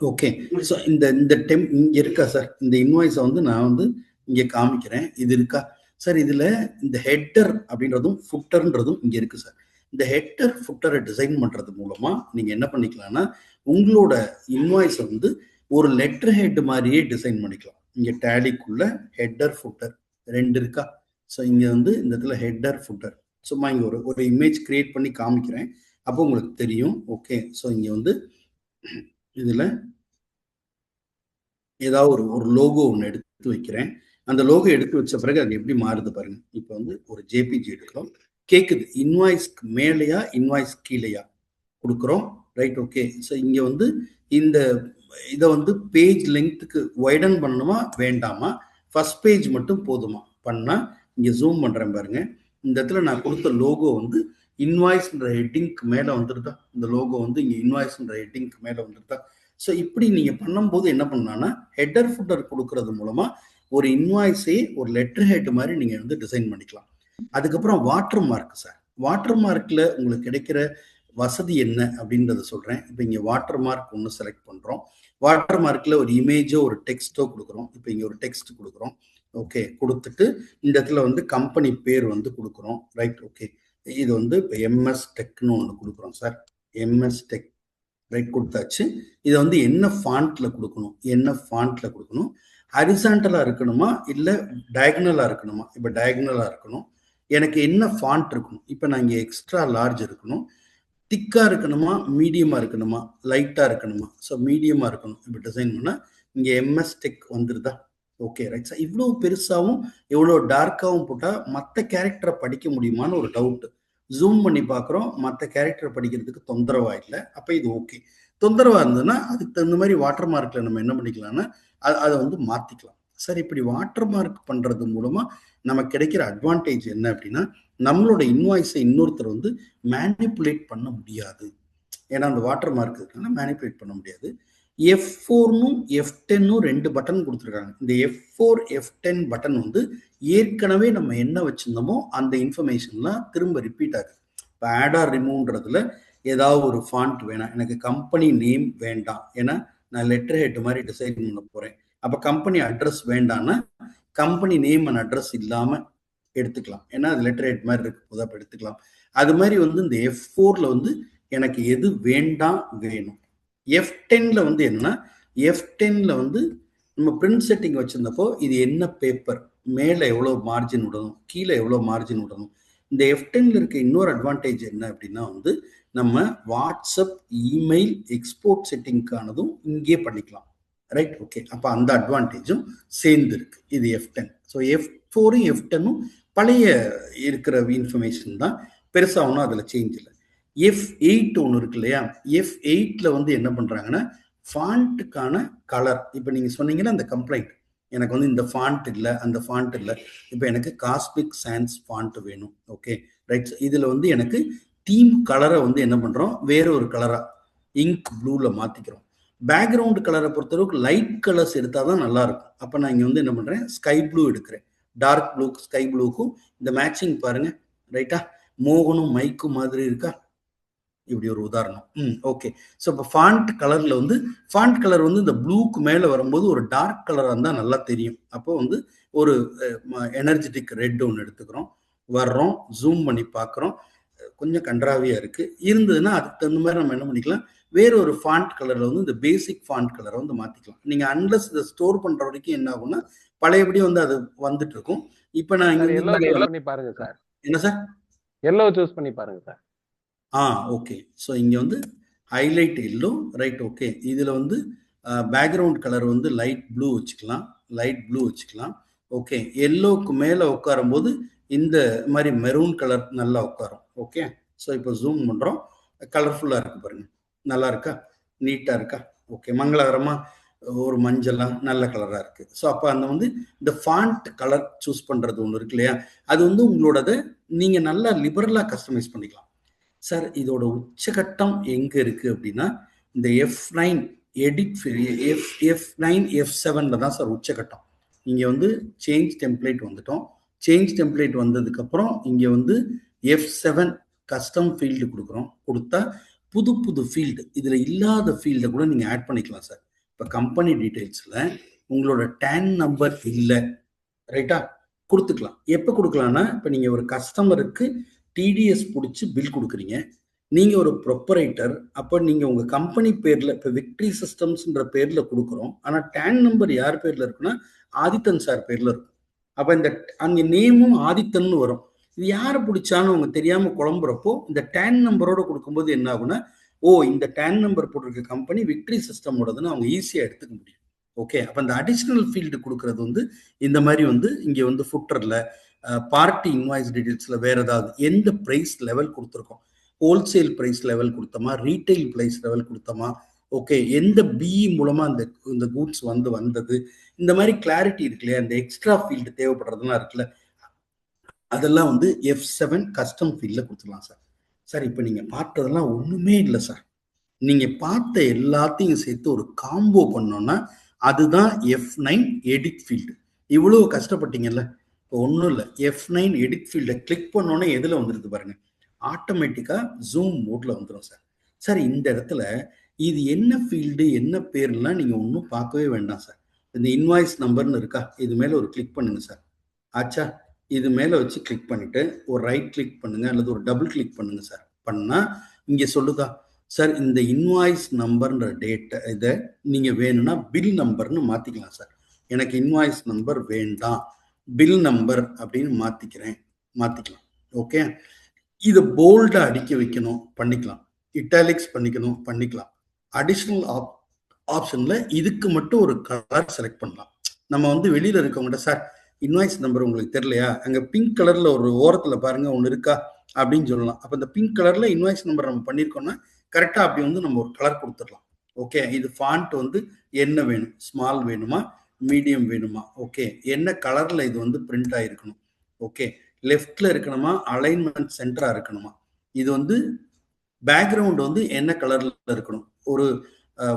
B: ஓகே, ஸோ இந்த டைம் இங்கே இருக்கா சார்? இந்த இன்வாய்ஸை வந்து நான் வந்து இங்கே காமிக்கிறேன். இது இருக்கா சார்? இதில் இந்த ஹெட்டர் அப்படின்றதும் ஃபுட்டர்ன்றதும் இங்கே இருக்கு சார். இந்த ஹெட்டர் ஃபுட்டரை டிசைன் பண்ணுறது மூலமாக நீங்கள் என்ன பண்ணிக்கலாம்னா உங்களோட இன்வாய்ஸை வந்து ஒரு லெட்டர் ஹெட் மாதிரியே டிசைன் பண்ணிக்கலாம். இங்கே டேலிக்குள்ள ஹெட்டர் ஃபுட்டர் 2 இருக்கா? ஸோ இங்கே வந்து இந்த இடத்துல ஹெட்டர் ஃபுட்டர் சும்மா இங்கே ஒரு இமேஜ் கிரியேட் பண்ணி காமிக்கிறேன், அப்போ உங்களுக்கு தெரியும். ஓகே, ஸோ இங்கே வந்து இதில் ஏதாவது ஒரு லோகோ ஒன்று எடுத்து வைக்கிறேன். அந்த லோகோ எடுத்து வச்ச பிறகு அது எப்படி மாறுது பாருங்க. இப்போ வந்து ஒரு ஜேபிஜி எடுக்கிறோம், கேட்குது இன்வாய்ஸ்க்கு மேலேயா இன்வாய்ஸ் கீழேயா கொடுக்குறோம். Right, okay. ஸோ இங்கே வந்து இந்த இதை வந்து பேஜ் லெங்க்த்துக்கு வைடன் பண்ணணுமா வேண்டாமா, ஃபர்ஸ்ட் பேஜ் மட்டும் போதுமா பண்ணால் இங்கே ஜூம் பண்ணுறேன் பாருங்க. இந்த இடத்துல நான் கொடுத்த லோகோ வந்து இன்வாய்ஸ்ன்ற ஹெட்டிங்க்கு மேலே வந்துருதா? இந்த லோகோ வந்து இங்கே இன்வாய்ஸ்ன்ற ஹெட்டிங்க்கு மேலே வந்துருதா? ஸோ இப்படி நீங்கள் பண்ணும்போது என்ன பண்ணலான்னா ஹெட்டர் ஃபுட்டர் கொடுக்கறது மூலமாக ஒரு இன்வாய்ஸே ஒரு லெட்டர் ஹெட் மாதிரி நீங்கள் வந்து டிசைன் பண்ணிக்கலாம். அதுக்கப்புறம் வாட்டர் மார்க் சார். வாட்டர் மார்க்கில் உங்களுக்கு கிடைக்கிற வசதி என்ன அப்படின்றத சொல்கிறேன். இப்போ இங்கே வாட்டர் மார்க் ஒன்று செலக்ட் பண்ணுறோம். வாட்டர் மார்க்கில் ஒரு இமேஜோ ஒரு டெக்ஸ்ட்டோ கொடுக்குறோம். இப்போ இங்கே ஒரு டெக்ஸ்ட் கொடுக்குறோம். ஓகே, கொடுத்துட்டு இந்த இடத்துல வந்து கம்பெனி பேர் வந்து கொடுக்குறோம். Right, okay. இது வந்து இப்போ எம்எஸ் டெக்னு ஒன்று கொடுக்குறோம் சார். எம்எஸ் டெக் ரைட் கொடுத்தாச்சு. இதை வந்து என்ன ஃபாண்ட்ல கொடுக்கணும், ஹரிசாண்டலா இருக்கணுமா இல்லை டயகனலா இருக்கணுமா? இப்போ டயகனலா இருக்கணும். எனக்கு என்ன ஃபாண்ட் இருக்கணும்? இப்போ நான் இங்கே எக்ஸ்ட்ரா லார்ஜ் இருக்கணும், திக்கா இருக்கணுமா, மீடியமா இருக்கணுமா, லைட்டா இருக்கணுமா? ஸோ மீடியமா இருக்கணும். இப்போ டிசைன் பண்ணால் இங்கே எம்எஸ் டெக் வந்துருதா? Okay, right sir. இவ்வளோ பெருசாகவும் எவ்வளோ டார்க்காகவும் போட்டால் மற்ற கேரக்டரை படிக்க முடியுமான்னு ஒரு டவுட்டு. ஜூம் பண்ணி பார்க்குறோம், மற்ற கேரக்டரை படிக்கிறதுக்கு தொந்தரவாக இல்லை. அப்போ இது ஓகே. தொந்தரவாக இருந்ததுன்னா அதுக்கு தகுந்த மாதிரி வாட்டர் மார்க்கில் நம்ம என்ன பண்ணிக்கலாம்னா அதை வந்து மாற்றிக்கலாம். சார் இப்படி வாட்டர் மார்க் பண்ணுறது மூலமாக நமக்கு கிடைக்கிற அட்வான்டேஜ் என்ன அப்படின்னா நம்மளோட இன்வாய்ஸை இன்னொருத்தர் வந்து மேனிப்புலேட் பண்ண முடியாது. ஏன்னா அந்த வாட்டர் மார்க் இருக்குன்னா மேனிப்புலேட் பண்ண முடியாது. F4னும் F10னும் 2 பட்டன் கொடுத்துருக்காங்க. இந்த F4 F10 பட்டன் வந்து ஏற்கனவே நம்ம என்ன வச்சிருந்தோமோ அந்த இன்ஃபர்மேஷன்லாம் திரும்ப ரிப்பீட் ஆகுது. இப்போ ஆட் ஆர் ரிமூவ்ன்றதுல ஏதாவது ஒரு ஃபாண்ட் வேணாம், எனக்கு கம்பெனி நேம் வேண்டாம், ஏன்னா நான் லெட்டர் ஹெட் மாதிரி டிசைன் பண்ண போறேன். அப்போ கம்பெனி அட்ரஸ் வேண்டாம்னா கம்பெனி நேம் அண்ட் அட்ரஸ் இல்லாமல் எடுத்துக்கலாம், ஏன்னா அது லெட்டர் ஹெட் மாதிரி இருக்கு போது அப்போ எடுத்துக்கலாம். அது மாதிரி வந்து இந்த F4ல வந்து எனக்கு எது வேண்டாம் வேணும். F10ல வந்து என்னன்னா F10ல வந்து நம்ம பிரிண்ட் செட்டிங் வச்சிருந்தப்போ இது என்ன பேப்பர், மேலே எவ்வளோ மார்ஜின் விடணும், கீழே எவ்வளோ மார்ஜின் விடணும். இந்த F10ல இருக்க இன்னொரு அட்வான்டேஜ் என்ன அப்படின்னா வந்து நம்ம வாட்ஸ்அப் இமெயில் எக்ஸ்போர்ட் செட்டிங்கானதும் இங்கே பண்ணிக்கலாம். Right, okay. அப்போ அந்த அட்வான்டேஜும் சேர்ந்து இருக்கு இது F10. ஸோ F4ம் F10ம் பழைய இருக்கிற இன்ஃபர்மேஷன் தான், பெருசாக ஒன்றும் அதில் சேஞ்ச் இல்லை. F8 ஒன்று இருக்கு இல்லையா? F8ல வந்து என்ன பண்றாங்கன்னா ஃபாண்ட்டுக்கான கலர். இப்போ நீங்க சொன்னீங்கன்னா அந்த கம்ப்ளைண்ட் எனக்கு வந்து இந்த ஃபாண்ட் இல்லை அந்த ஃபாண்ட் இல்லை, இப்போ எனக்கு காஸ்மிக் சான்ஸ் ஃபாண்ட் வேணும். Okay, right. இதுல வந்து எனக்கு தீம் கலரை வந்து என்ன பண்றோம், வேற ஒரு கலரா இங்க் ப்ளூல மாத்திக்கிறோம். பேக்ரவுண்ட் கலரை பொறுத்தளவுக்கு லைட் கலர்ஸ் எடுத்தால் தான் நல்லா இருக்கும். அப்போ நான் இங்கே வந்து என்ன பண்ணுறேன், ஸ்கை ப்ளூ எடுக்கிறேன். டார்க் ப்ளூ ஸ்கை ப்ளூக்கும் இந்த மேட்சிங் பாருங்க, ரைட்டா? மோகனும் மைக்கும் மாதிரி இருக்கா? இப்படி ஒரு உதாரணம். ஓகே. ஸோ இப்போ ஃபாண்ட் கலரில் வந்து ஃபாண்ட் கலர் வந்து இந்த ப்ளூக்கு மேலே வரும்போது ஒரு டார்க் கலராக இருந்தால் நல்லா தெரியும். அப்போ வந்து ஒரு எனர்ஜெட்டிக் ரெட் ஒன்று எடுத்துக்கிறோம், வர்றோம், ஜூம் பண்ணி பார்க்குறோம். கொஞ்சம் கன்றாவியாக இருக்குது. இருந்ததுன்னா அதுக்கு தகுந்த மாதிரி நம்ம என்ன பண்ணிக்கலாம், வேற ஒரு ஃபாண்ட் கலரில் வந்து இந்த பேசிக் ஃபாண்ட் கலரை வந்து மாற்றிக்கலாம். நீங்கள் அன்லஸ் இதை ஸ்டோர் பண்ணுற வரைக்கும் என்ன ஆகும்னா பழையபடி வந்து அது வந்துட்டு இருக்கும். இப்போ நான் இங்கே
C: பண்ணி பாருங்க சார்.
B: என்ன சார்?
C: எல்லோ சூஸ் பண்ணி பாருங்க சார்.
B: ஓகே. ஸோ இங்கே வந்து ஹைலைட் எல்லோ, ரைட்? ஓகே. இதில் வந்து பேக்ரவுண்ட் கலர் வந்து லைட் ப்ளூ வச்சுக்கலாம், லைட் ப்ளூ வச்சுக்கலாம். ஓகே. எல்லோவுக்கு மேலே உட்காரும்போது இந்த மாதிரி மெரூன் கலர் நல்லா உட்காரும். ஓகே. ஸோ இப்போ ஜூம் பண்ணுறோம், கலர்ஃபுல்லாக இருக்குது பாருங்கள், நல்லா இருக்கா? நீட்டாக இருக்கா? ஓகே. மங்களகரமாக ஒரு மஞ்சளாக நல்ல கலராக இருக்குது. ஸோ அப்போ அந்த வந்து இந்த ஃபாண்ட் கலர் சூஸ் பண்ணுறது ஒன்று இருக்கு இல்லையா, அது வந்து உங்களோடதை நீங்கள் நல்லா லிபரலாக கஸ்டமைஸ் பண்ணிக்கலாம். சார் இதோட உச்சகட்டம் எங்கே இருக்குது அப்படின்னா இந்த F9 எடிட் F9 F7ல தான் சார் உச்சகட்டம். இங்கே வந்து சேஞ்ச் டெம்ப்ளேட் வந்துட்டோம். சேஞ்ச் டெம்ப்ளேட் வந்ததுக்கப்புறம் இங்கே வந்து F7 கஸ்டம் ஃபீல்டு கொடுக்குறோம். கொடுத்தா புது புது ஃபீல்டு, இதில் இல்லாத ஃபீல்டை கூட நீங்கள் ஆட் பண்ணிக்கலாம் சார். இப்போ கம்பெனி டீட்டெயில்ஸில் உங்களோட டேன் நம்பர் இல்லை, ரைட்டா? கொடுத்துக்கலாம். எப்போ கொடுக்கலாம்னா இப்போ நீங்கள் ஒரு கஸ்டமருக்கு டிடிஎஸ் பிடிச்சி பில் கொடுக்குறீங்க, நீங்கள் ஒரு ப்ரொப்பரைட்டர், அப்போ நீங்கள் உங்கள் கம்பெனி பேரில் இப்போ விக்ட்ரி சிஸ்டம்ஸ்ன்ற பேரில் கொடுக்குறோம். ஆனால் டேன் நம்பர் யார் பேரில் இருக்குன்னா ஆதித்தன் சார் பேரில் இருக்கும். அப்போ இந்த அங்கே நேமும் ஆதித்தன்னு வரும். இது யாரை பிடிச்சான்னு அவங்க தெரியாமல் குழம்புறப்போ இந்த டேன் நம்பரோட கொடுக்கும்போது என்ன ஆகுனா, இந்த டேன் நம்பர் போட்டிருக்க கம்பெனி விக்ட்ரி சிஸ்டமோடதுன்னு அவங்க ஈஸியாக எடுத்துக்க முடியும். ஓகே. அப்போ இந்த அடிஷ்னல் ஃபீல்டு கொடுக்கறது வந்து இந்த மாதிரி வந்து இங்கே வந்து ஃபுட்டரில் பார்ட்டி இன்வாய்ஸ் டீடைல்ஸில் வேறு ஏதாவது எந்த ப்ரைஸ் லெவல் கொடுத்துருக்கோம், ஹோல்சேல் ப்ரைஸ் லெவல் கொடுத்தோமா, ரீட்டைல் ப்ரைஸ் லெவல் கொடுத்தோமா, ஓகே, எந்த பிஇ மூலமாக இந்த கூட்ஸ் வந்தது, இந்த மாதிரி கிளாரிட்டி இருக்கு இல்லையா, இந்த எக்ஸ்ட்ரா ஃபீல்டு தேவைப்படுறதுலாம் இருக்குல்ல, அதெல்லாம் வந்து F7 கஸ்டம் ஃபீல்டில் கொடுத்துடலாம் சார். சார் இப்போ நீங்கள் பார்த்ததெல்லாம் ஒன்றுமே இல்லை சார். நீங்கள் பார்த்த எல்லாத்தையும் சேர்த்து ஒரு காம்போ பண்ணோன்னா அதுதான் F9 எடிட் ஃபீல்டு. இவ்வளோ கஷ்டப்பட்டீங்கல்ல, இப்போ ஒன்றும் இல்லை, F9 எடிட் ஃபீல்டை கிளிக் பண்ணோன்னே எதில் வந்துருக்கு பாருங்க, ஆட்டோமேட்டிக்காக ஜூம் மோட்ல வந்துடும் சார். சார் இந்த இடத்துல இது என்ன ஃபீல்டு என்ன பேர்லாம் நீங்கள் ஒன்றும் பார்க்கவே வேண்டாம் சார். இந்த இன்வாய்ஸ் நம்பர்னு இருக்கா, இது மேலே ஒரு கிளிக் பண்ணுங்க சார். ஆச்சா? இது மேலே வச்சு கிளிக் பண்ணிட்டு ஒரு ரைட் கிளிக் பண்ணுங்க அல்லது ஒரு டபுள் கிளிக் பண்ணுங்க சார். பண்ணால் இங்கே சொல்லுதா சார், இந்த இன்வாய்ஸ் நம்பர்ன்ற டேட்டை இதை நீங்கள் வேணும்னா பில் நம்பர்னு மாற்றிக்கலாம் சார். எனக்கு இன்வாய்ஸ் நம்பர் வேண்டாம், பில் நம்பர் அப்படின்னு மாற்றிக்கலாம். ஓகே. இதை போல்டாக அடிக்க வைக்கணும், பண்ணிக்கலாம். இட்டாலிக்ஸ் பண்ணிக்கலாம். அடிஷ்னல் ஆப்ஷனில் இதுக்கு மட்டும் ஒரு கலர் செலக்ட் பண்ணலாம். நம்ம வந்து வெளியில் இருக்கவங்கள்ட்ட சார் இன்வாய்ஸ் நம்பர் உங்களுக்கு தெரியலையா, அங்கே பிங்க் கலரில் ஒரு ஓரத்தில் பாருங்கள் ஒன்று இருக்கா அப்படின்னு சொல்லலாம். அப்போ இந்த பிங்க் கலரில் இன்வாய்ஸ் நம்பர் நம்ம பண்ணியிருக்கோம்னா கரெக்டாக அப்படி வந்து நம்ம ஒரு கலர் கொடுத்துடலாம். ஓகே. இது ஃபாண்ட் வந்து என்ன வேணும், ஸ்மால் வேணுமா மீடியம் வேணுமா, ஓகே, என்ன கலரில் இது வந்து பிரிண்ட் ஆகிருக்கணும், ஓகே, லெஃப்டில் இருக்கணுமா அலைன்மெண்ட் சென்டராக இருக்கணுமா, இது வந்து பேக்ரவுண்ட் வந்து என்ன கலரில் இருக்கணும், ஒரு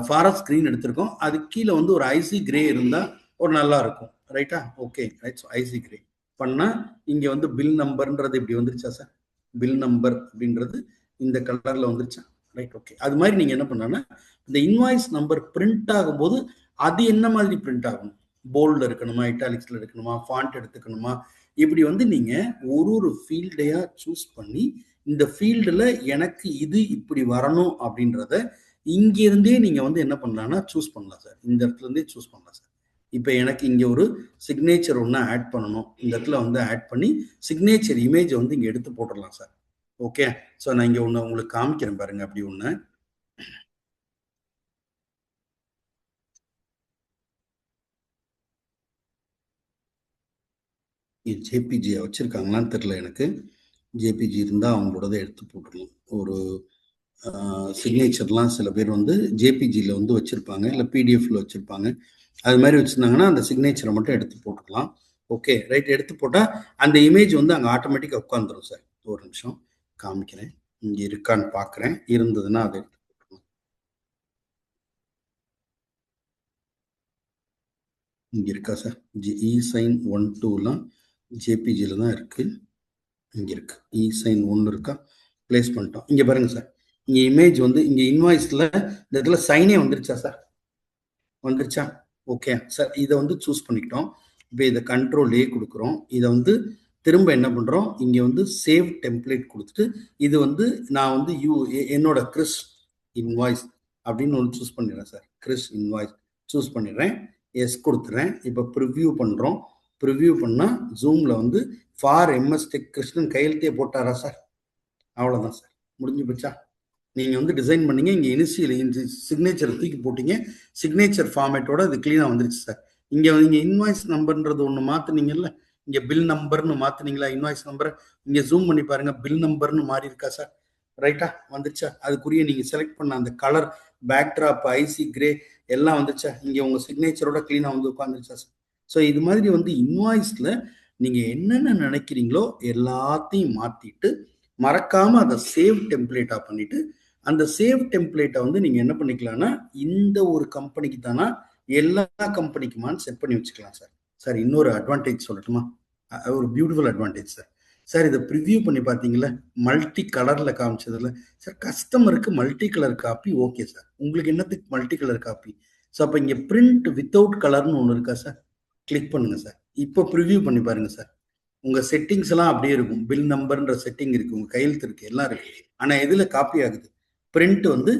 B: ஃபாரஸ்ட் ஸ்க்ரீன் எடுத்திருக்கோம், அது கீழே வந்து ஒரு ஐசி கிரே இருந்தால் ஒரு நல்லா இருக்கும், ரைட்டா? Okay, right. ஐசி கிரே பண்ணால் இங்கே வந்து பில் நம்பர்ன்றது இப்படி வந்துருச்சா சார், பில் நம்பர் அப்படின்றது இந்த கலரில் வந்துருச்சா, ரைட்? ஓகே. அது மாதிரி நீங்கள் என்ன பண்ணாங்கன்னா இந்த இன்வாய்ஸ் நம்பர் பிரிண்ட் ஆகும்போது அது என்ன மாதிரி பிரிண்ட் ஆகணும், போல்டில் இருக்கணுமா, இட்டாலிக்ஸில் இருக்கணுமா, ஃபாண்ட் எடுத்துக்கணுமா, இப்படி வந்து நீங்கள் ஒரு ஃபீல்டையாக சூஸ் பண்ணி இந்த ஃபீல்டில் எனக்கு இது இப்படி வரணும் அப்படின்றத இங்கிருந்தே நீங்கள் வந்து என்ன பண்ணலாம்னா சூஸ் பண்ணலாம் சார். இந்த இடத்துலேருந்தே சூஸ் பண்ணலாம் சார். இப்போ எனக்கு இங்கே ஒரு சிக்னேச்சர் ஒன்று ஆட் பண்ணணும், இந்த இடத்துல வந்து ஆட் பண்ணி சிக்னேச்சர் இமேஜை வந்து இங்கே எடுத்து போட்டுடலாம் சார். ஓகே. ஸோ நான் இங்கே ஒன்று உங்களுக்கு காமிக்கிறேன் பாருங்க, அப்படி ஒன்று. ஜேபிஜி வச்சுருக்காங்களான்னு தெரில எனக்கு. ஜேபிஜி இருந்தால் அவங்களோடதை எடுத்து போட்டுடலாம். ஒரு சிக்னேச்சர்லாம் சில பேர் வந்து ஜேபிஜியில் வந்து வச்சுருப்பாங்க, இல்லை பிடிஎஃப்ல வச்சுருப்பாங்க. அது மாதிரி வச்சுருந்தாங்கன்னா அந்த சிக்னேச்சரை மட்டும் எடுத்து போட்டுக்கலாம். Okay, right. எடுத்து போட்டால் அந்த இமேஜ் வந்து அங்கே ஆட்டோமேட்டிக்காக உட்காந்துரும் சார். ஒரு நிமிஷம் காமிக்கிறேன், இங்கே இருக்கான்னு பார்க்குறேன், இருந்ததுன்னா அதை எடுத்து போட்டுக்கலாம். இங்கே இருக்கா சார்? இ-சைன் 1 2லாம் ஜேபிஜியில் தான் இருக்குது. இங்கே இருக்கு இ-சைன் 1 இருக்கா? பிளேஸ் பண்ணிட்டோம். இங்கே பாருங்க சார், இங்கே இமேஜ் வந்து இங்கே இன்வாய்ஸில் இந்த இடத்துல சைனே வந்துருச்சா சார்? வந்துருச்சா? ஓகே சார், இதை வந்து சூஸ் பண்ணிக்கிட்டோம். இப்போ இதை கண்ட்ரோல் ஏ கொடுக்குறோம். இதை வந்து திரும்ப என்ன பண்ணுறோம், இங்கே வந்து சேவ் டெம்ப்ளேட் கொடுத்துட்டு இது வந்து நான் வந்து என்னோட கிறிஸ் இன்வாய்ஸ் அப்படின்னு ஒன்று சூஸ் பண்ணிடுறேன் சார். கிறிஸ் இன்வாய்ஸ் சூஸ் பண்ணிடுறேன், எஸ் கொடுத்துறேன். இப்போ ப்ரிவ்யூ பண்ணுறோம். ப்ரிவ்யூ பண்ணால் ஜூமில் வந்து ஃபார் எம்எஸ் டெக் கிருஷ்ணன் கையெழுத்தே போட்டாரா சார்? அவ்வளோதான் சார், முடிஞ்சு போச்சா? நீங்கள் வந்து டிசைன் பண்ணீங்க, இங்கே இனிஷியல் சிக்னேச்சர் தூக்கி போட்டீங்க, சிக்னேச்சர் ஃபார்மேட்டோட அது க்ளீனாக வந்துருச்சு சார். இங்கே நீங்கள் இன்வாய்ஸ் நம்பர்ன்றது ஒன்று மாற்றினீங்கல்ல, இங்கே பில் நம்பர்னு மாற்றினீங்களா? இன்வாய்ஸ் நம்பரை இங்கே ஜூம் பண்ணி பாருங்கள், பில் நம்பர்னு மாறி இருக்கா சார்? ரைட்டா? வந்துருச்சா? அதுக்குரிய நீங்கள் செலக்ட் பண்ண அந்த கலர் பேக்ட்ராப் ஐசி கிரே எல்லாம் வந்துச்சா? இங்கே உங்கள் சிக்னேச்சரோட க்ளீனாக வந்து உட்காந்துருச்சா சார்? ஸோ இது மாதிரி வந்து இன்வாய்ஸில் நீங்கள் என்னென்ன நினைக்கிறீங்களோ எல்லாத்தையும் மாற்றிட்டு மறக்காமல் அதை சேவ் டெம்ப்ளேட்டாக பண்ணிவிட்டு அந்த சேவ் டெம்ப்ளேட்டை வந்து நீங்கள் என்ன பண்ணிக்கலாம்னா இந்த ஒரு கம்பெனிக்கு தானா எல்லா கம்பெனிக்குமான்னு செட் பண்ணி வச்சுக்கலாம் சார். சார் இன்னொரு அட்வான்டேஜ் சொல்லட்டுமா? ஒரு பியூட்டிஃபுல் அட்வான்டேஜ் சார். சார் இதை ப்ரிவியூ பண்ணி பார்த்தீங்களா, மல்டி கலரில் காமிச்சதில்ல சார். கஸ்டமருக்கு multi colour copy okay sir, உங்களுக்கு என்னத்துக்கு மல்டி கலர் காப்பி? ஸோ அப்போ இங்கே பிரிண்ட் வித்தவுட் கலர்னு ஒன்று இருக்கா சார்? கிளிக் பண்ணுங்க சார். இப்போ ப்ரிவியூ பண்ணி பாருங்க சார். உங்கள் செட்டிங்ஸ் எல்லாம் அப்படியே இருக்கும். பில் நம்பர்ன்ற செட்டிங் இருக்குது, உங்கள் கையெழுத்து இருக்குது, எல்லாம் இருக்குது. ஆனால் எதில் காப்பி ஆகுது? பிரிண்ட் வந்து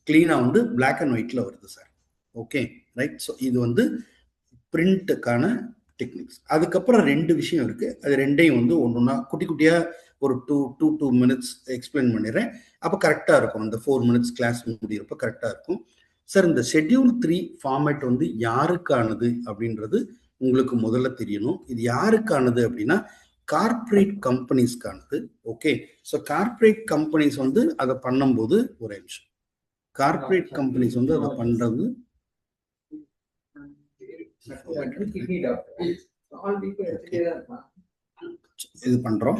B: க்ளீனாக வந்து பிளாக் அண்ட் ஒயிட்டில் வருது சார். Okay right. ஸோ இது வந்து பிரிண்ட்டுக்கான டெக்னிக்ஸ். அதுக்கப்புறம் 2 விஷயம் இருக்குது. அது ரெண்டையும் வந்து ஒன்றுனா குட்டி குட்டியாக ஒரு 2 minutes எக்ஸ்பிளைன் பண்ணிடுறேன். அப்போ கரெக்டாக இருக்கும். அந்த 4 minutes கிளாஸ் முடிகிறப்ப கரெக்டாக இருக்கும் சார். இந்த ஷெட்யூல் 3 ஃபார்மேட் வந்து யாருக்கானது அப்படின்றது உங்களுக்கு முதல்ல தெரியணும். இது யாருக்கானது அப்படின்னா கார்ப்பரேட் கம்பெனிஸ்க்கானது. ஓகே, ஸோ கார்ப்பரேட் கம்பெனிஸ் வந்து அதை பண்ணும்போது ஒரு நிமிஷம், கார்ப்பரேட் கம்பெனிஸ் வந்து அதை பண்ணுறது இது பண்ணுறோம்.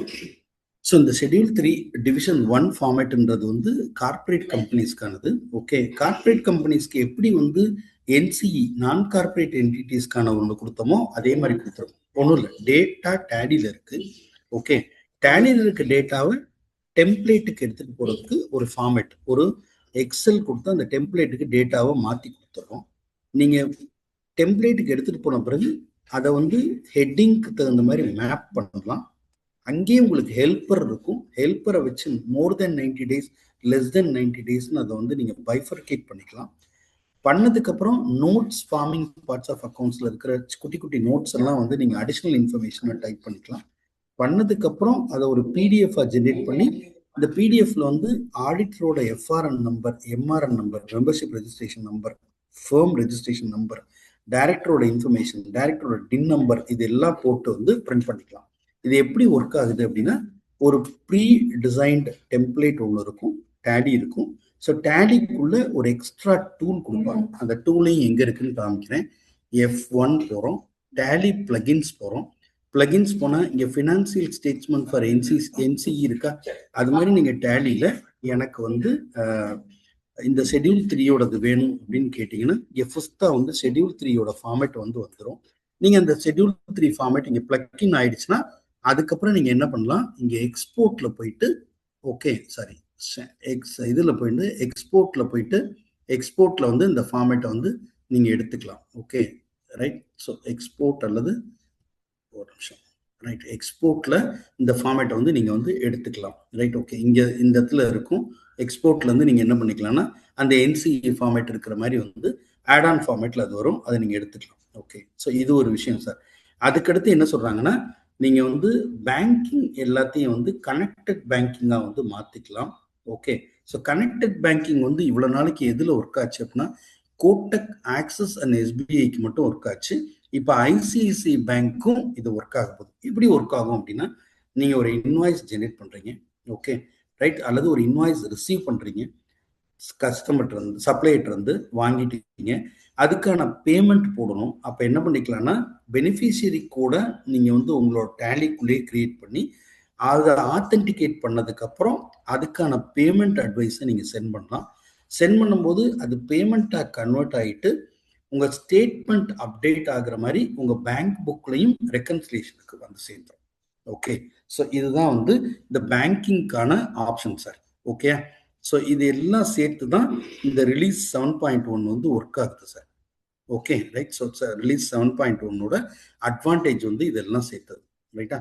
B: ஸோ இந்த ஷெட்யூல் 3 டிவிஷன் 1 ஃபார்மேட்ன்றது வந்து கார்ப்பரேட் கம்பெனிஸ்க்கானது. ஓகே, கார்ப்பரேட் கம்பெனிஸ்க்கு எப்படி வந்து என்சிஇ நான் கார்ப்பரேட் என்டிட்டிஸ்க்கான ஒன்று கொடுத்தோமோ அதே மாதிரி கொடுத்துருக்கோம். ஒன்றும் இல்லை, டேட்டா டேலியில் இருக்கு. ஓகே, டேலியில் இருக்க டேட்டாவை டெம்ப்ளேட்டுக்கு எடுத்துகிட்டு போகிறதுக்கு ஒரு ஃபார்மேட், ஒரு எக்ஸல் கொடுத்து அந்த டெம்ப்ளேட்டுக்கு டேட்டாவை மாற்றி கொடுத்துட்றோம். நீங்கள் டெம்ப்ளேட்டுக்கு எடுத்துகிட்டு போன பிறகு அதை வந்து ஹெட்டிங்க்கு தகுந்த மாதிரி மேப் பண்ணலாம். அங்கேயே உங்களுக்கு ஹெல்ப்பர் இருக்கும். ஹெல்ப்பரை வச்சு மோர் தென் 90 days லெஸ் தென் 90 daysன்னு அதை வந்து நீங்கள் பைஃபர்கேட் பண்ணிக்கலாம். பண்ணதுக்கப்புறம் நோட்ஸ் ஃபார்மிங் பார்ட்ஸ் ஆஃப் அக்கௌண்ட்ஸில் இருக்கிற குட்டி குட்டி நோட்ஸ் எல்லாம் வந்து நீங்கள் அடிஷ்னல் இன்ஃபர்மேஷனை டைப் பண்ணிக்கலாம். பண்ணதுக்கப்புறம் அதை ஒரு பிடிஎஃபாக ஜென்ரேட் பண்ணி இந்த பிடிஎஃப்ல வந்து ஆடிட்டரோட FRN number, MRN number, membership registration number, firm registration number, டைரக்டரோட இன்ஃபர்மேஷன், டைரக்டரோட டின் நம்பர், இது எல்லாம் போட்டு வந்து பிரிண்ட் பண்ணிக்கலாம். இது எப்படி ஒர்க் ஆகுது அப்படின்னா ஒரு ப்ரீ டிசைன்டு டெம்ப்ளேட் ஒன்று இருக்கும், டேலி இருக்கும். ஸோ டேலிக்குள்ள ஒரு எக்ஸ்ட்ரா டூல் கொடுப்பாங்க. அந்த டூலையும் எங்கே இருக்குன்னு காமிக்கிறேன். F1 போகிறோம், டேலி பிளகின்ஸ் போகிறோம். பிளகின்ஸ் போனால் இங்கே ஃபினான்சியல் ஸ்டேட்மெண்ட் ஃபார் என்சிஇ இருக்கா? அது மாதிரி நீங்கள் டேலியில் எனக்கு வந்து இந்த ஷெட்யூல் 3யோடது வேணும் அப்படின்னு கேட்டிங்கன்னா இங்கே ஃபஸ்ட்டாக வந்து ஷெட்யூல் 3யோட ஃபார்மேட் வந்து வந்துடும். நீங்கள் அந்த ஷெட்யூல் 3 ஃபார்மேட் இங்கே பிளக்கின் ஆயிடுச்சுன்னா அதுக்கப்புறம் நீங்கள் என்ன பண்ணலாம், இங்கே எக்ஸ்போர்ட்டில் போயிட்டு இதில் போயிட்டு எக்ஸ்போர்ட்டில் வந்து இந்த ஃபார்மேட்டை வந்து நீங்கள் எடுத்துக்கலாம். Okay right. ஸோ எக்ஸ்போர்ட் அல்லது ஒரு நிமிஷம் ரைட், எக்ஸ்போர்ட்டில் இந்த ஃபார்மேட்டை வந்து நீங்கள் வந்து எடுத்துக்கலாம். ரைட். ஓகே, இங்கே இந்த இடத்துல இருக்கும். எக்ஸ்போர்ட்லேருந்து நீங்கள் என்ன பண்ணிக்கலாம்னா அந்த என்சிஇ ஃபார்மேட் இருக்கிற மாதிரி வந்து ஆட் ஆன் ஃபார்மேட்டில் அது வரும், அதை நீங்கள் எடுத்துக்கலாம். ஓகே, ஸோ இது ஒரு விஷயம் சார். அதுக்கடுத்து என்ன சொல்கிறாங்கன்னா நீங்கள் வந்து பேங்கிங் எல்லாத்தையும் வந்து கனெக்டட் பேங்கிங்காக வந்து மாற்றிக்கலாம். ஓகே, ஸோ கனெக்டட் பேங்கிங் வந்து இவ்வளோ நாளைக்கு எதில் ஒர்க் ஆச்சு அப்படின்னா கோட்டக், ஆக்சிஸ் அண்ட் எஸ்பிஐக்கு மட்டும் ஒர்க் ஆச்சு. இப்போ ஐசிஐசிஐ பேங்க்கும் இது ஒர்க் ஆக போகுது. எப்படி ஒர்க் ஆகும் அப்படின்னா நீங்கள் ஒரு இன்வாய்ஸ் ஜென்ரேட் பண்ணுறீங்க. ஓகே ரைட், அல்லது ஒரு இன்வாய்ஸ் ரிசீவ் பண்ணுறீங்க, கஸ்டமர்கிட்ட இருந்து சப்ளையர்கிட்ட இருந்து வாங்கிட்டீங்க, அதுக்கான பேமெண்ட் போடணும். அப்போ என்ன பண்ணிக்கலாம்னா பெனிஃபிஷியரி கூட நீங்கள் வந்து உங்களோட டேலிக்குள்ளேயே கிரியேட் பண்ணி அதை ஆத்தென்டிகேட் பண்ணதுக்கப்புறம் அதுக்கான பேமெண்ட் அட்வைஸை நீங்கள் சென்ட் பண்ணலாம். சென்ட் பண்ணும்போது அது பேமெண்ட்டாக கன்வெர்ட் ஆகிட்டு உங்கள் ஸ்டேட்மெண்ட் அப்டேட் ஆகுற மாதிரி உங்கள் பேங்க் புக்லையும் ரெக்கன்சிலேஷனுக்கு வந்து சேர்ந்துடும். ஓகே, ஸோ இதுதான் வந்து இந்த பேங்கிங்கான ஆப்ஷன் சார். ஓகே, ஸோ இது எல்லாம் சேர்த்து தான் இந்த ரிலீஸ் 7.1 வந்து ஒர்க் ஆகுது sir. Okay right. So release 7.1ஓட அட்வான்டேஜ் வந்து இதெல்லாம் சேர்த்தது ரைட்டா.